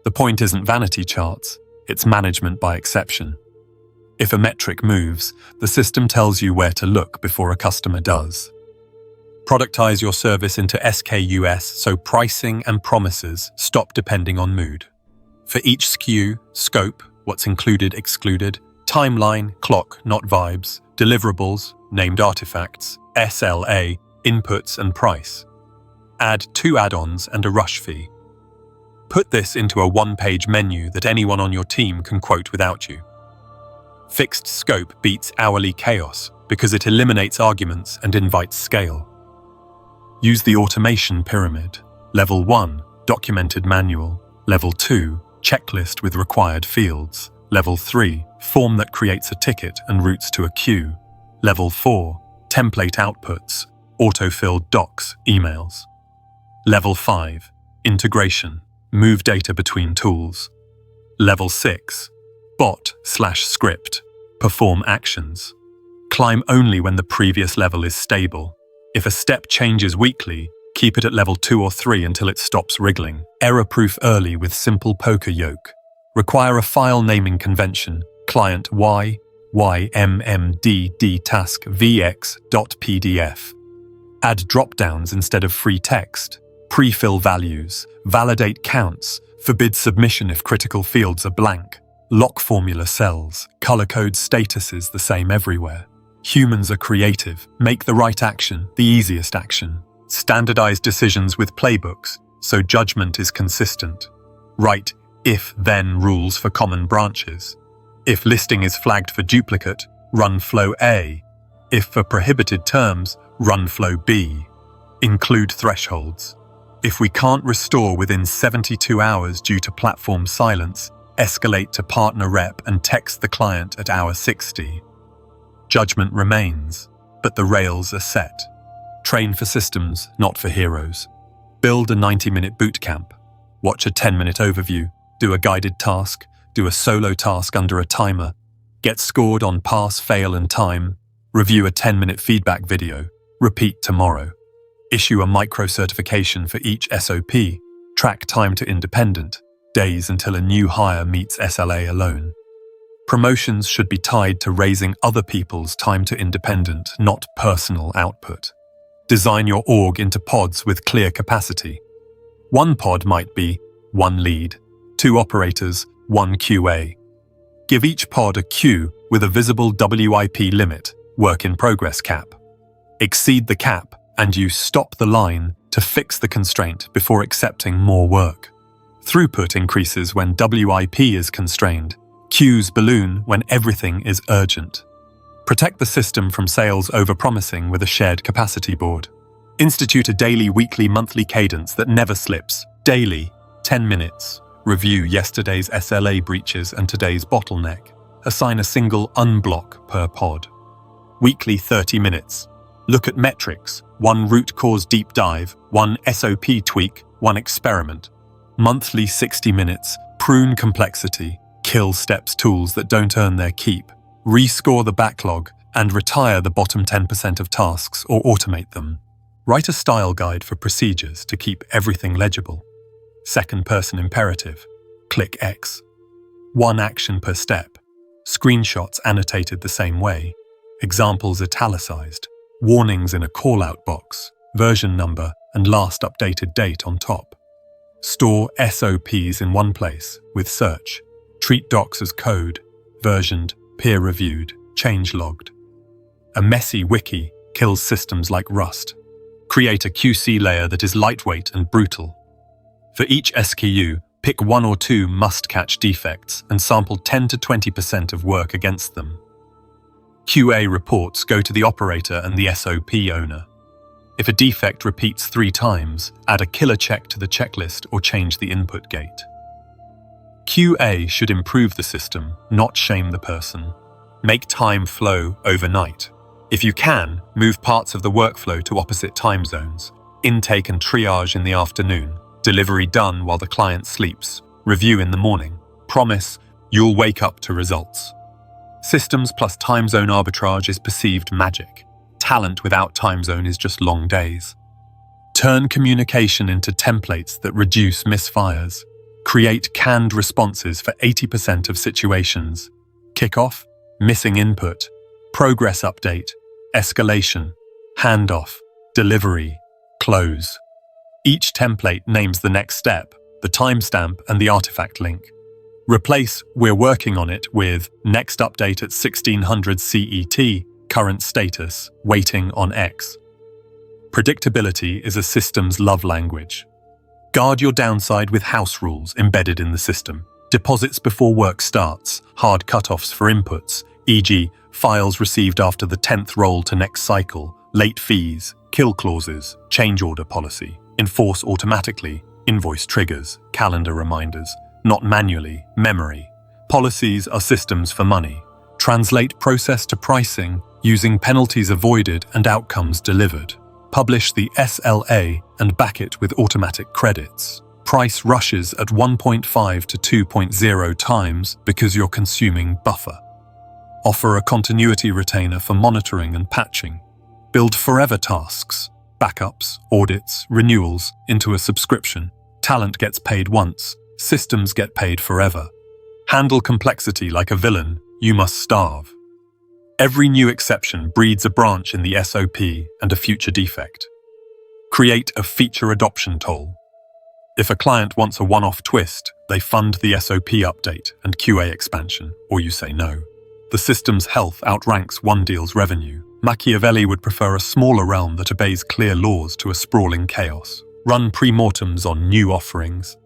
The point isn't vanity charts, it's management by exception. If a metric moves, the system tells you where to look before a customer does. Productize your service into SKUs so pricing and promises stop depending on mood. For each SKU, scope, what's included, excluded, timeline, clock, not vibes, deliverables, named artifacts, SLA, inputs and price. Add 2 add-ons and a rush fee. Put this into a one-page menu that anyone on your team can quote without you. Fixed scope beats hourly chaos because it eliminates arguments and invites scale. Use the automation pyramid. Level 1, documented manual. Level 2, checklist with required fields. Level 3, form that creates a ticket and routes to a queue. Level 4, template outputs, autofilled docs, emails. Level 5, integration, move data between tools. Level 6, bot/script, perform actions. Climb only when the previous level is stable. If a step changes weekly, keep it at level 2 or 3 until it stops wriggling. Error-proof early with simple poker yoke. Require a file naming convention, client y, ymmdd task vx.pdf. Add drop-downs instead of free text. Pre-fill values, validate counts, forbid submission if critical fields are blank. Lock formula cells, color code statuses the same everywhere. Humans are creative. Make the right action, the easiest action. Standardize decisions with playbooks, so judgment is consistent. Write if-then rules for common branches. If listing is flagged for duplicate, run flow A. If for prohibited terms, run flow B. Include thresholds. If we can't restore within 72 hours due to platform silence, escalate to partner rep and text the client at hour 60. Judgment remains, but the rails are set. Train for systems, not for heroes. Build a 90-minute boot camp. Watch a 10-minute overview. Do a guided task. Do a solo task under a timer. Get scored on pass, fail, and time. Review a 10-minute feedback video. Repeat tomorrow. Issue a micro-certification for each SOP. Track time to independent. Days until a new hire meets SLA alone. Promotions should be tied to raising other people's time to independent, not personal output. Design your org into pods with clear capacity. One pod might be 1 lead, 2 operators, 1 QA. Give each pod a queue with a visible WIP limit, work in progress cap. Exceed the cap, and you stop the line to fix the constraint before accepting more work. Throughput increases when WIP is constrained. Queues balloon when everything is urgent. Protect the system from sales overpromising with a shared capacity board. Institute a daily, weekly, monthly cadence that never slips. Daily, 10 minutes. Review yesterday's SLA breaches and today's bottleneck. Assign a single unblock per pod. Weekly, 30 minutes. Look at metrics. 1 root cause deep dive, 1 SOP tweak, 1 experiment. Monthly, 60 minutes. Prune complexity. Kill steps tools that don't earn their keep. Rescore the backlog and retire the bottom 10% of tasks or automate them. Write a style guide for procedures to keep everything legible. Second-person imperative. Click X. 1 action per step. Screenshots annotated the same way. Examples italicized. Warnings in a call-out box. Version number and last updated date on top. Store SOPs in one place with search. Treat docs as code, versioned, peer-reviewed, change-logged. A messy wiki kills systems like Rust. Create a QC layer that is lightweight and brutal. For each SKU, pick 1 or 2 must-catch defects and sample 10 to 20% of work against them. QA reports go to the operator and the SOP owner. If a defect repeats 3 times, add a killer check to the checklist or change the input gate. QA should improve the system, not shame the person. Make time flow overnight. If you can, move parts of the workflow to opposite time zones. Intake and triage in the afternoon. Delivery done while the client sleeps. Review in the morning. Promise you'll wake up to results. Systems plus time zone arbitrage is perceived magic. Talent without time zone is just long days. Turn communication into templates that reduce misfires. Create canned responses for 80% of situations. Kickoff, missing input, progress update, escalation, handoff, delivery, close. Each template names the next step, the timestamp, and the artifact link. Replace "we're working on it" with "next update at 1600 CET, current status, waiting on X." Predictability is a system's love language. Guard your downside with house rules embedded in the system. Deposits before work starts, hard cutoffs for inputs, e.g., files received after the 10th roll to next cycle, late fees, kill clauses, change order policy, enforce automatically, invoice triggers, calendar reminders, not manually, memory. Policies are systems for money. Translate process to pricing using penalties avoided and outcomes delivered. Publish the SLA and back it with automatic credits. Price rushes at 1.5 to 2.0 times because you're consuming buffer. Offer a continuity retainer for monitoring and patching. Build forever tasks, backups, audits, renewals into a subscription. Talent gets paid once, systems get paid forever. Handle complexity like a villain, you must starve. Every new exception breeds a branch in the SOP and a future defect. Create a feature adoption toll. If a client wants a one-off twist, they fund the SOP update and QA expansion, or you say no. The system's health outranks one deal's revenue. Machiavelli would prefer a smaller realm that obeys clear laws to a sprawling chaos. Run pre-mortems on new offerings.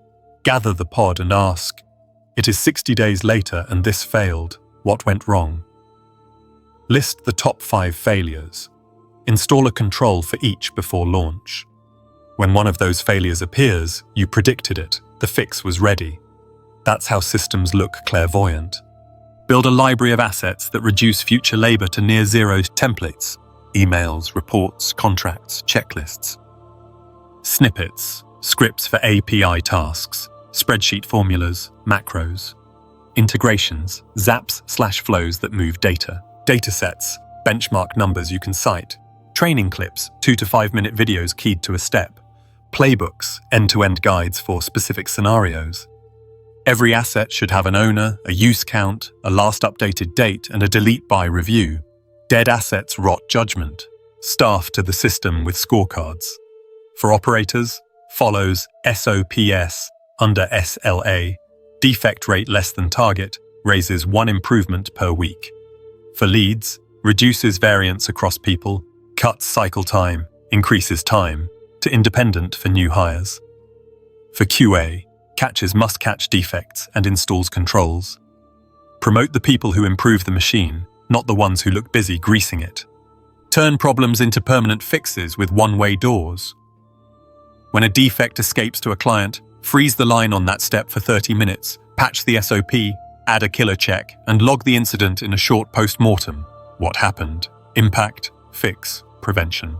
Gather the pod and ask, it is 60 days later and this failed. What went wrong? List the top 5 failures. Install a control for each before launch. When one of those failures appears, you predicted it. The fix was ready. That's how systems look clairvoyant. Build a library of assets that reduce future labor to near zero templates, emails, reports, contracts, checklists. Snippets, scripts for API tasks, spreadsheet formulas, macros. Integrations, zaps/flows that move data. Datasets, benchmark numbers you can cite. Training clips, 2 to 5 minute videos keyed to a step. Playbooks, end-to-end guides for specific scenarios. Every asset should have an owner, a use count, a last updated date, and a delete by review. Dead assets rot judgment. Staff to the system with scorecards. For operators, follows SOPS under SLA. Defect rate less than target, raises 1 improvement per week. For leads, reduces variance across people, cuts cycle time, increases time, to independent for new hires. For QA, catches must-catch defects and installs controls. Promote the people who improve the machine, not the ones who look busy greasing it. Turn problems into permanent fixes with one-way doors. When a defect escapes to a client, freeze the line on that step for 30 minutes, patch the SOP, add a killer check, and log the incident in a short post-mortem. What happened? Impact, fix, prevention.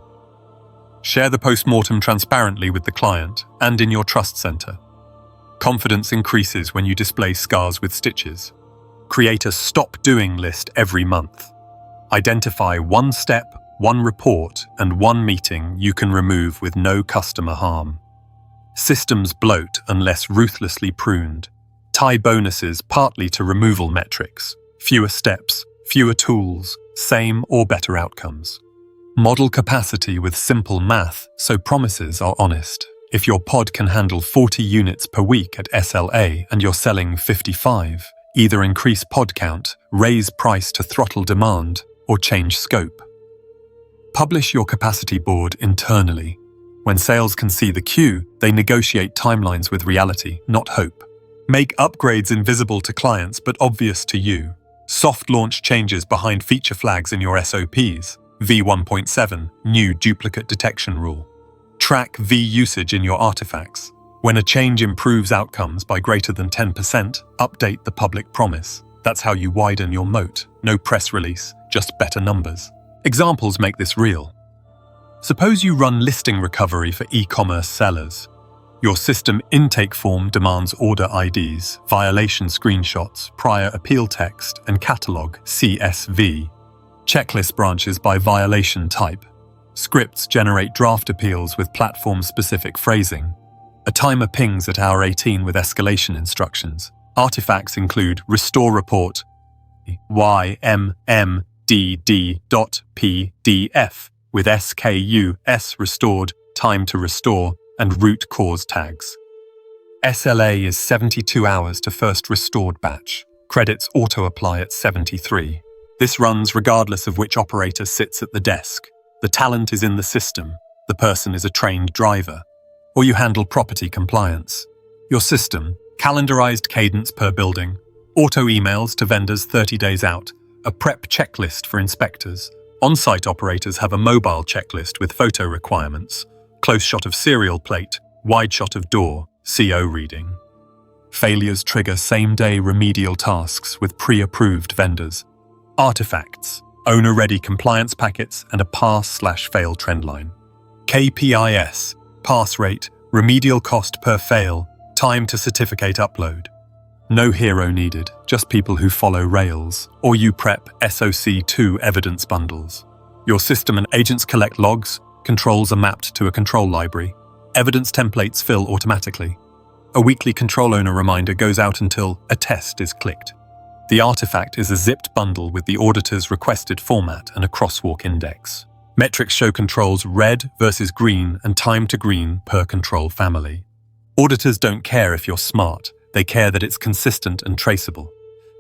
Share the post-mortem transparently with the client and in your trust center. Confidence increases when you display scars with stitches. Create a stop doing list every month. Identify 1 step, 1 report, and 1 meeting you can remove with no customer harm. Systems bloat unless ruthlessly pruned. Tie bonuses partly to removal metrics. Fewer steps, fewer tools, same or better outcomes. Model capacity with simple math so promises are honest. If your pod can handle 40 units per week at SLA and you're selling 55, either increase pod count, raise price to throttle demand, or change scope. Publish your capacity board internally. When sales can see the queue, they negotiate timelines with reality, not hope. Make upgrades invisible to clients but obvious to you. Soft launch changes behind feature flags in your SOPs. V1.7, new duplicate detection rule. Track V usage in your artifacts. When a change improves outcomes by greater than 10%, update the public promise. That's how you widen your moat. No press release, just better numbers. Examples make this real. Suppose you run listing recovery for e-commerce sellers. Your system intake form demands order IDs, violation screenshots, prior appeal text, and catalog CSV. Checklist branches by violation type. Scripts generate draft appeals with platform-specific phrasing. A timer pings at hour 18 with escalation instructions. Artifacts include restore report, YMMDD.pdf with SKUS restored, time to restore, and root cause tags. SLA is 72 hours to first restored batch. Credits auto-apply at 73. This runs regardless of which operator sits at the desk. The talent is in the system. the person is a trained driver. Or you handle property compliance. Your system, calendarized cadence per building, auto emails to vendors 30 days out, a prep checklist for inspectors. On-site operators have a mobile checklist with photo requirements, close shot of serial plate, wide shot of door, CO reading. Failures trigger same-day remedial tasks with pre-approved vendors. Artifacts, owner-ready compliance packets, and a pass/fail trendline. KPIs, pass rate, remedial cost per fail, time to certificate upload. No hero needed, just people who follow rails, or you prep SOC2 evidence bundles. Your system and agents collect logs, controls are mapped to a control library, evidence templates fill automatically. A weekly control owner reminder goes out until a test is clicked. The artifact is a zipped bundle with the auditor's requested format and a crosswalk index. Metrics show controls red versus green and time to green per control family. Auditors don't care if you're smart, they care that it's consistent and traceable.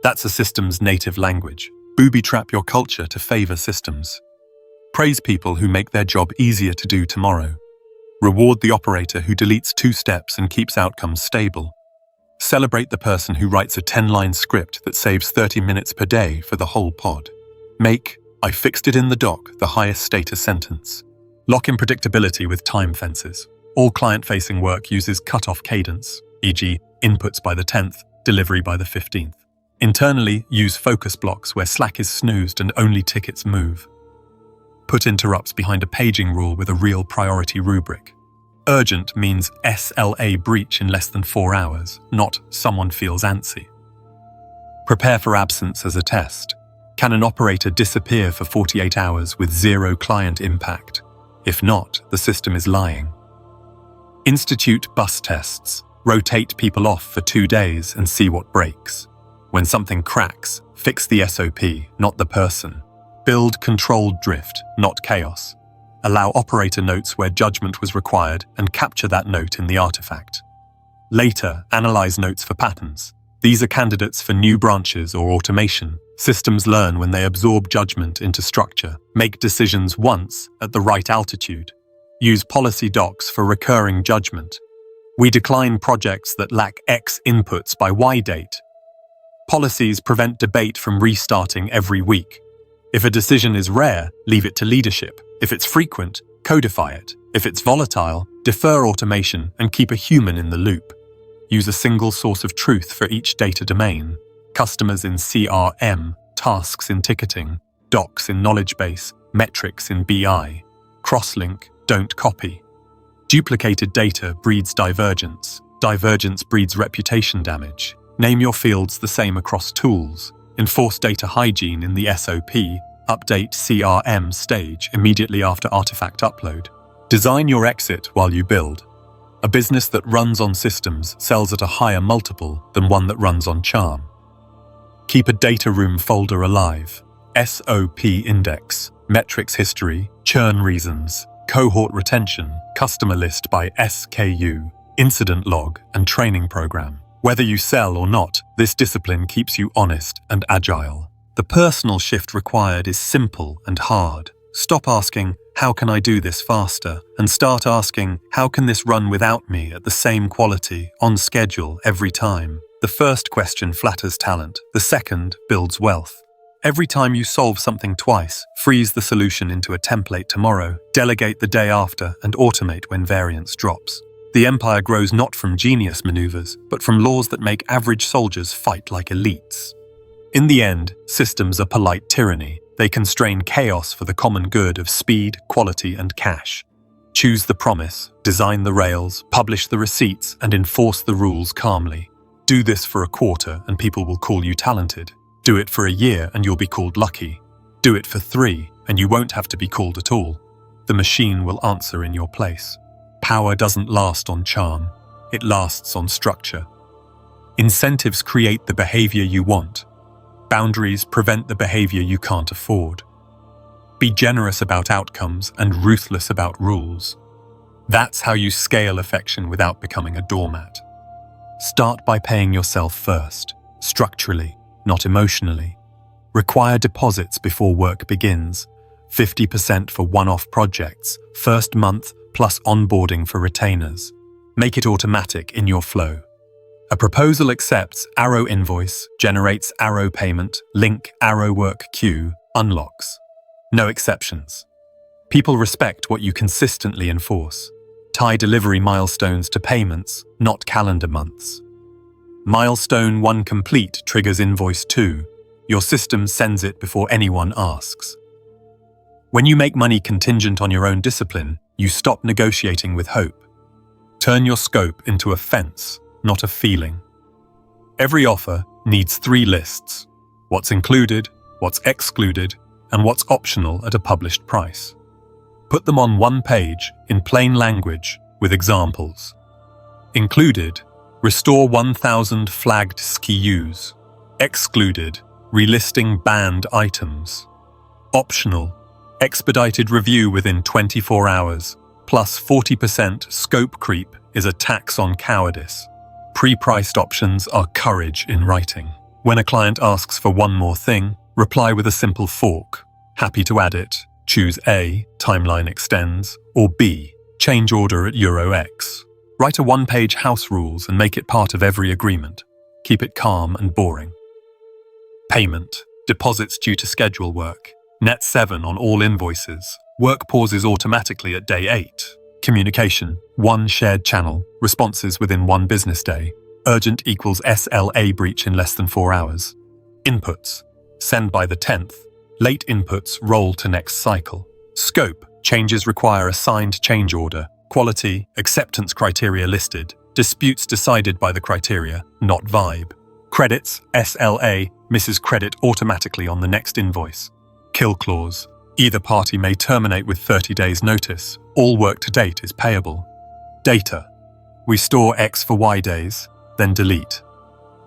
That's a system's native language. Booby-trap your culture to favor systems. Praise people who make their job easier to do tomorrow. Reward the operator who deletes 2 steps and keeps outcomes stable. Celebrate the person who writes a 10-line script that saves 30 minutes per day for the whole pod. Make "I fixed it in the doc" the highest status sentence. Lock in predictability with time fences. All client-facing work uses cut-off cadence, e.g., inputs by the 10th, delivery by the 15th. Internally, use focus blocks where Slack is snoozed and only tickets move. Put interrupts behind a paging rule with a real priority rubric. Urgent means SLA breach in less than 4 hours, not someone feels antsy. Prepare for absence as a test. Can an operator disappear for 48 hours with 0 client impact? If not, the system is lying. Institute bus tests. Rotate people off for 2 days and see what breaks. When something cracks, fix the SOP, not the person. Build controlled drift, not chaos. Allow operator notes where judgment was required and capture that note in the artifact. Later, analyze notes for patterns. These are candidates for new branches or automation. Systems learn when they absorb judgment into structure, make decisions once at the right altitude. Use policy docs for recurring judgment. We decline projects that lack X inputs by Y date. Policies prevent debate from restarting every week. If a decision is rare, leave it to leadership. If it's frequent, codify it. If it's volatile, defer automation and keep a human in the loop. Use a single source of truth for each data domain. Customers in CRM, tasks in ticketing, docs in knowledge base, metrics in BI. Crosslink, don't copy. Duplicated data breeds divergence. Divergence breeds reputation damage. Name your fields the same across tools. Enforce data hygiene in the SOP. Update CRM stage immediately after artifact upload. Design your exit while you build. A business that runs on systems sells at a higher multiple than one that runs on charm. Keep a data room folder alive. SOP index, metrics history, churn reasons, cohort retention, customer list by SKU, incident log, and training program. Whether you sell or not, this discipline keeps you honest and agile. The personal shift required is simple and hard. Stop asking, "How can I do this faster?" and start asking, "How can this run without me at the same quality, on schedule, every time?" The first question flatters talent. The second builds wealth. Every time you solve something twice, freeze the solution into a template tomorrow, delegate the day after, and automate when variance drops. The empire grows not from genius maneuvers, but from laws that make average soldiers fight like elites. In the end, systems are polite tyranny. They constrain chaos for the common good of speed, quality, and cash. Choose the promise, design the rails, publish the receipts, and enforce the rules calmly. Do this for a quarter and people will call you talented. Do it for a year and you'll be called lucky. Do it for 3 and you won't have to be called at all. The machine will answer in your place. Power doesn't last on charm. It lasts on structure. Incentives create the behavior you want. Boundaries prevent the behavior you can't afford. Be generous about outcomes and ruthless about rules. That's how you scale affection without becoming a doormat. Start by paying yourself first, structurally, not emotionally. Require deposits before work begins. 50% for one-off projects, first month, plus onboarding for retainers. Make it automatic in your flow. A proposal accepts Arrow invoice, generates Arrow payment, link Arrow work queue, unlocks. No exceptions. People respect what you consistently enforce. Tie delivery milestones to payments, not calendar months. Milestone 1 complete triggers invoice 2. Your system sends it before anyone asks. When you make money contingent on your own discipline, you stop negotiating with hope. Turn your scope into a fence, not a feeling. Every offer needs 3 lists: what's included, what's excluded, and what's optional at a published price. Put them on one page in plain language with examples. Included: restore 1,000 flagged SKUs. Excluded: relisting banned items. Optional: expedited review within 24 hours, plus 40% scope creep is a tax on cowardice. Pre-priced options are courage in writing. When a client asks for one more thing, reply with a simple fork. Happy to add it. Choose A, timeline extends, or B, change order at Euro X. Write a one-page house rules and make it part of every agreement. Keep it calm and boring. Payment. Deposits due to schedule work. Net 7 on all invoices. Work pauses automatically at day 8. Communication. 1 shared channel. Responses within 1 business day. Urgent equals SLA breach in less than 4 hours. Inputs. Send by the 10th. Late inputs roll to next cycle. Scope. Changes require a signed change order. Quality. Acceptance criteria listed. Disputes decided by the criteria, not vibe. Credits. SLA. Misses credit automatically on the next invoice. Kill clause. Either party may terminate with 30 days notice. All work to date is payable. Data. We store X for Y days, then delete.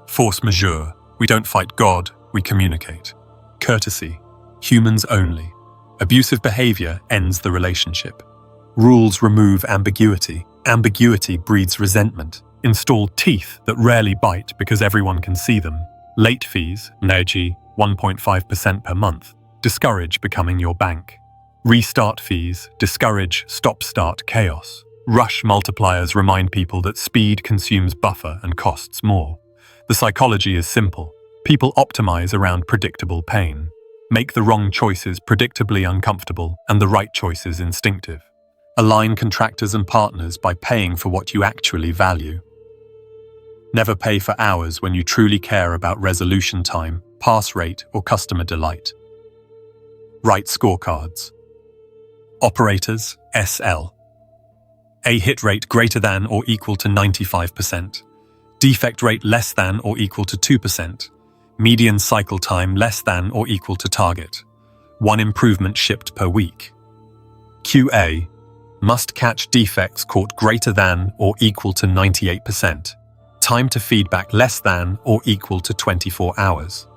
Force majeure. We don't fight God, we communicate. Courtesy. Humans only. Abusive behavior ends the relationship. Rules remove ambiguity. Ambiguity breeds resentment. Install teeth that rarely bite because everyone can see them. Late fees, NEGI, 1.5% per month. Discourage becoming your bank. Restart fees, discourage stop-start chaos. Rush multipliers remind people that speed consumes buffer and costs more. The psychology is simple. People optimize around predictable pain. Make the wrong choices predictably uncomfortable and the right choices instinctive. Align contractors and partners by paying for what you actually value. Never pay for hours when you truly care about resolution time, pass rate, or customer delight. Write scorecards. Operators, SL. A hit rate greater than or equal to 95%. Defect rate less than or equal to 2%. Median cycle time less than or equal to target. 1 improvement shipped per week. QA. Must catch defects caught greater than or equal to 98%. Time to feedback less than or equal to 24 hours.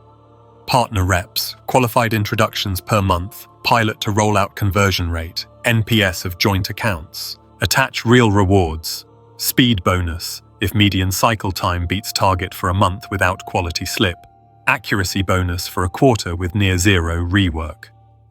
Partner reps, qualified introductions per month, pilot to rollout conversion rate, NPS of joint accounts. Attach real rewards. Speed bonus, if median cycle time beats target for a month without quality slip. Accuracy bonus for a quarter with near zero rework.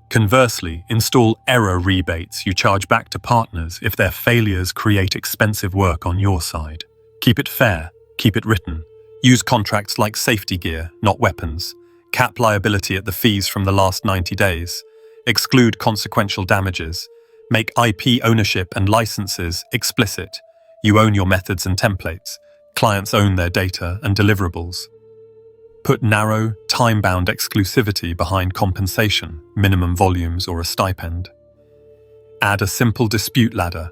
Conversely, install error rebates you charge back to partners if their failures create expensive work on your side. Keep it fair, keep it written. Use contracts like safety gear, not weapons. Cap liability at the fees from the last 90 days. Exclude consequential damages. Make IP ownership and licenses explicit. You own your methods and templates. Clients own their data and deliverables. Put narrow, time-bound exclusivity behind compensation, minimum volumes or a stipend. Add a simple dispute ladder.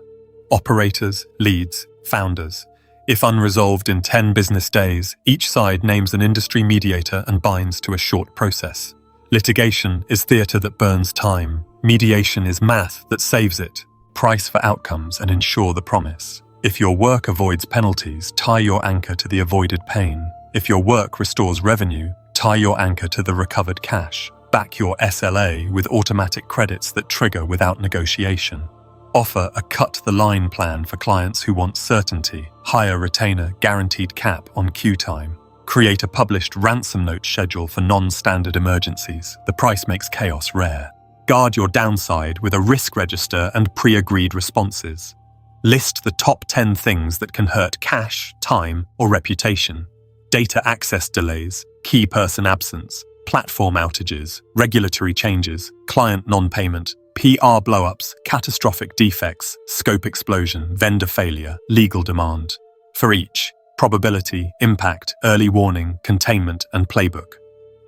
Operators, leads, founders. If unresolved in 10 business days, each side names an industry mediator and binds to a short process. Litigation is theatre that burns time. Mediation is math that saves it. Price for outcomes and ensure the promise. If your work avoids penalties, tie your anchor to the avoided pain. If your work restores revenue, tie your anchor to the recovered cash. Back your SLA with automatic credits that trigger without negotiation. Offer a cut-the-line plan for clients who want certainty. Hire retainer guaranteed cap on queue time. Create a published ransom note schedule for non-standard emergencies. The price makes chaos rare. Guard your downside with a risk register and pre-agreed responses. List the top 10 things that can hurt cash, time, or reputation. Data access delays, key person absence, platform outages, regulatory changes, client non-payment, PR blow-ups, catastrophic defects, scope explosion, vendor failure, legal demand. For each, probability, impact, early warning, containment, and playbook.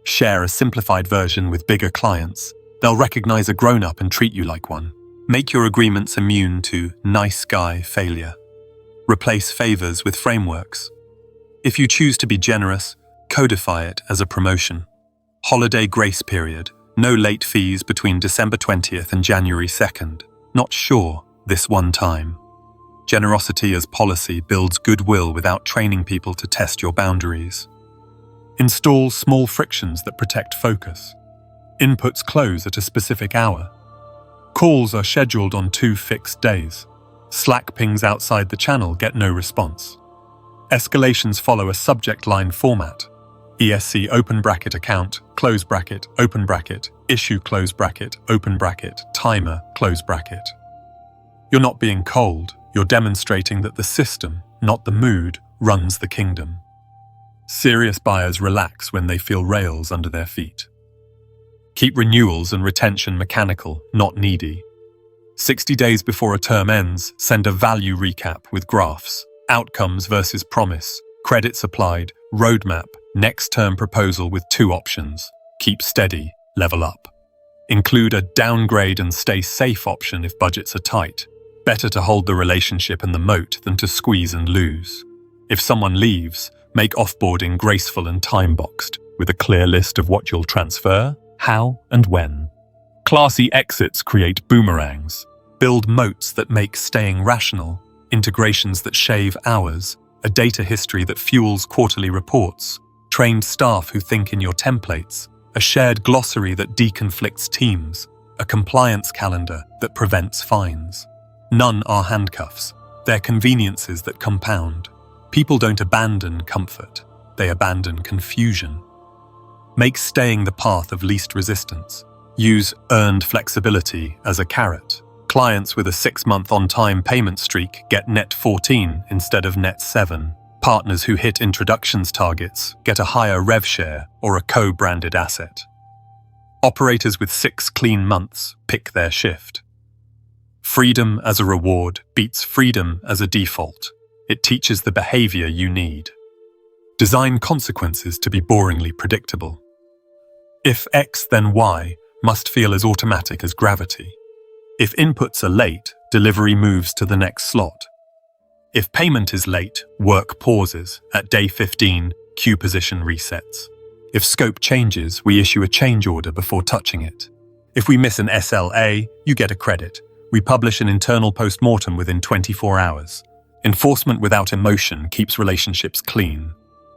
Share a simplified version with bigger clients. They'll recognize a grown-up and treat you like one. Make your agreements immune to nice guy failure. Replace favors with frameworks. If you choose to be generous, codify it as a promotion. Holiday grace period. No late fees between December 20th and January 2nd. Not sure this one time. Generosity as policy builds goodwill without training people to test your boundaries. Install small frictions that protect focus. Inputs close at a specific hour. Calls are scheduled on 2 fixed days. Slack pings outside the channel get no response. Escalations follow a subject line format. ESC open bracket account, close bracket, open bracket, issue close bracket, open bracket, timer, close bracket. You're not being cold, you're demonstrating that the system, not the mood, runs the kingdom. Serious buyers relax when they feel rails under their feet. Keep renewals and retention mechanical, not needy. 60 days before a term ends, send a value recap with graphs, outcomes versus promise, credits applied, roadmap, next term proposal with 2 options. Keep steady, level up. Include a downgrade and stay safe option if budgets are tight. Better to hold the relationship and the moat than to squeeze and lose. If someone leaves, make offboarding graceful and time-boxed, with a clear list of what you'll transfer, how, and when. Classy exits create boomerangs. Build moats that make staying rational, integrations that shave hours, a data history that fuels quarterly reports, trained staff who think in your templates, a shared glossary that deconflicts teams, a compliance calendar that prevents fines. None are handcuffs. They're conveniences that compound. People don't abandon comfort. They abandon confusion. Make staying the path of least resistance. Use earned flexibility as a carrot. Clients with a 6-month on-time payment streak get net 14 instead of net 7. Partners who hit introductions targets get a higher rev share or a co-branded asset. Operators with 6 clean months pick their shift. Freedom as a reward beats freedom as a default. It teaches the behavior you need. Design consequences to be boringly predictable. If X then Y must feel as automatic as gravity. If inputs are late, delivery moves to the next slot. If payment is late, work pauses. At day 15, queue position resets. If scope changes, we issue a change order before touching it. If we miss an SLA, you get a credit. We publish an internal post-mortem within 24 hours. Enforcement without emotion keeps relationships clean.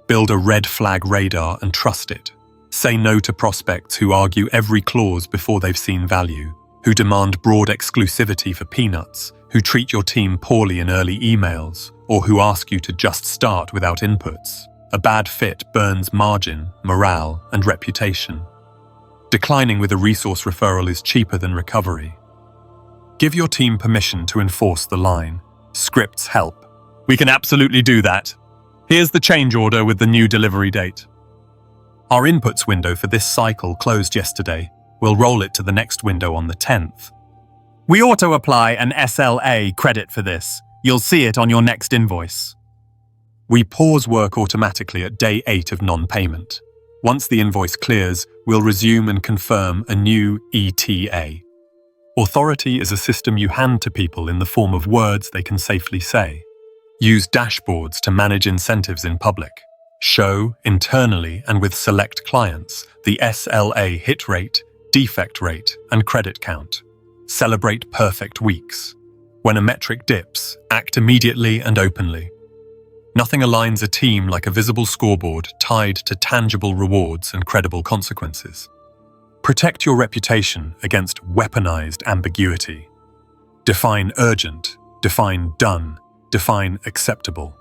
Build a red flag radar and trust it. Say no to prospects who argue every clause before they've seen value, who demand broad exclusivity for peanuts, who treat your team poorly in early emails, or who ask you to just start without inputs. A bad fit burns margin, morale, and reputation. Declining with a resource referral is cheaper than recovery. Give your team permission to enforce the line. Scripts help. We can absolutely do that. Here's the change order with the new delivery date. Our inputs window for this cycle closed yesterday. We'll roll it to the next window on the 10th. We auto-apply an SLA credit for this. You'll see it on your next invoice. We pause work automatically at day 8 of non-payment. Once the invoice clears, we'll resume and confirm a new ETA. Authority is a system you hand to people in the form of words they can safely say. Use dashboards to manage incentives in public. Show, internally and with select clients, the SLA hit rate, defect rate, and credit count. Celebrate perfect weeks. When a metric dips, act immediately and openly. Nothing aligns a team like a visible scoreboard tied to tangible rewards and credible consequences. Protect your reputation against weaponized ambiguity. Define urgent, define done, define acceptable.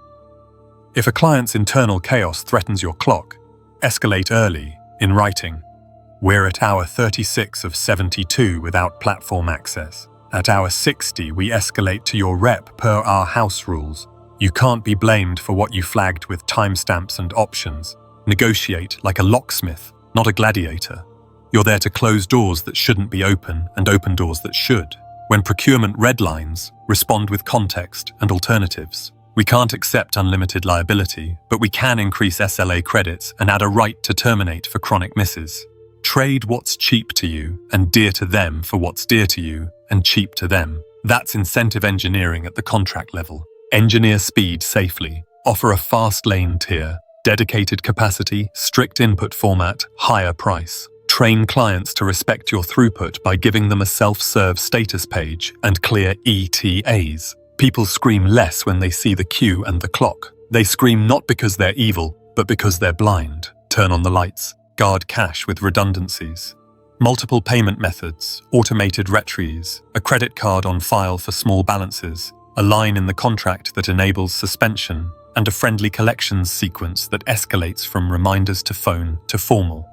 If a client's internal chaos threatens your clock, escalate early, in writing. We're at hour 36 of 72 without platform access. At hour 60, we escalate to your rep per our house rules. You can't be blamed for what you flagged with timestamps and options. Negotiate like a locksmith, not a gladiator. You're there to close doors that shouldn't be open and open doors that should. When procurement redlines, respond with context and alternatives. We can't accept unlimited liability, but we can increase SLA credits and add a right to terminate for chronic misses. Trade what's cheap to you and dear to them for what's dear to you and cheap to them. That's incentive engineering at the contract level. Engineer speed safely. Offer a fast lane tier. Dedicated capacity, strict input format, higher price. Train clients to respect your throughput by giving them a self-serve status page and clear ETAs. People scream less when they see the queue and the clock. They scream not because they're evil, but because they're blind. Turn on the lights. Guard cash with redundancies. Multiple payment methods, automated retries, a credit card on file for small balances, a line in the contract that enables suspension, and a friendly collections sequence that escalates from reminders to phone to formal.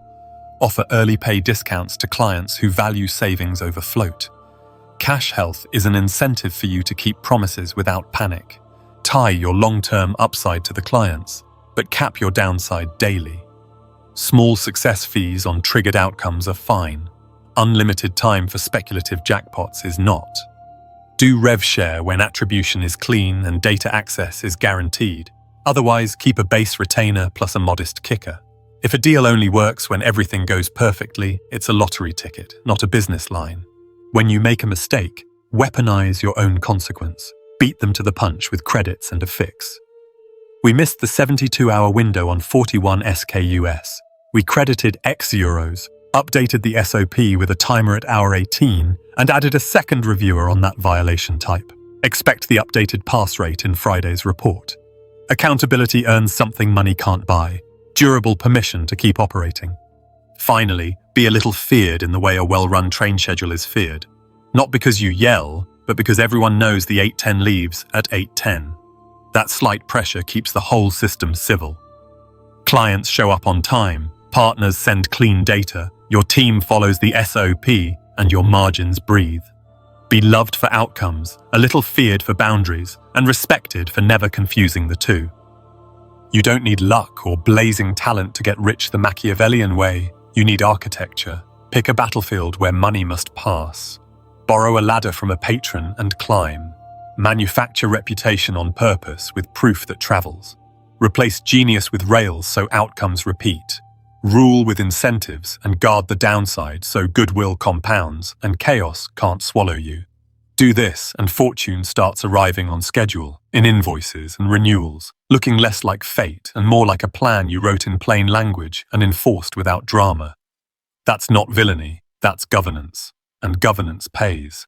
Offer early pay discounts to clients who value savings over float. Cash health is an incentive for you to keep promises without panic. Tie your long-term upside to the clients, but cap your downside daily. Small success fees on triggered outcomes are fine. Unlimited time for speculative jackpots is not. Do rev share when attribution is clean and data access is guaranteed. Otherwise, keep a base retainer plus a modest kicker. If a deal only works when everything goes perfectly, it's a lottery ticket, not a business line. When you make a mistake, weaponize your own consequence. Beat them to the punch with credits and a fix. We missed the 72-hour window on 41 SKUS. We credited X euros, updated the SOP with a timer at hour 18, and added a second reviewer on that violation type. Expect the updated pass rate in Friday's report. Accountability earns something money can't buy. Durable permission to keep operating. Finally, be a little feared in the way a well-run train schedule is feared. Not because you yell, but because everyone knows the 8:10 leaves at 8:10. That slight pressure keeps the whole system civil. Clients show up on time, partners send clean data, your team follows the SOP, and your margins breathe. Be loved for outcomes, a little feared for boundaries, and respected for never confusing the two. You don't need luck or blazing talent to get rich the Machiavellian way. You need architecture. Pick a battlefield where money must pass. Borrow a ladder from a patron and climb. Manufacture reputation on purpose with proof that travels. Replace genius with rails so outcomes repeat. Rule with incentives and guard the downside so goodwill compounds and chaos can't swallow you. Do this and fortune starts arriving on schedule, in invoices and renewals, looking less like fate and more like a plan you wrote in plain language and enforced without drama. That's not villainy, that's governance, and governance pays.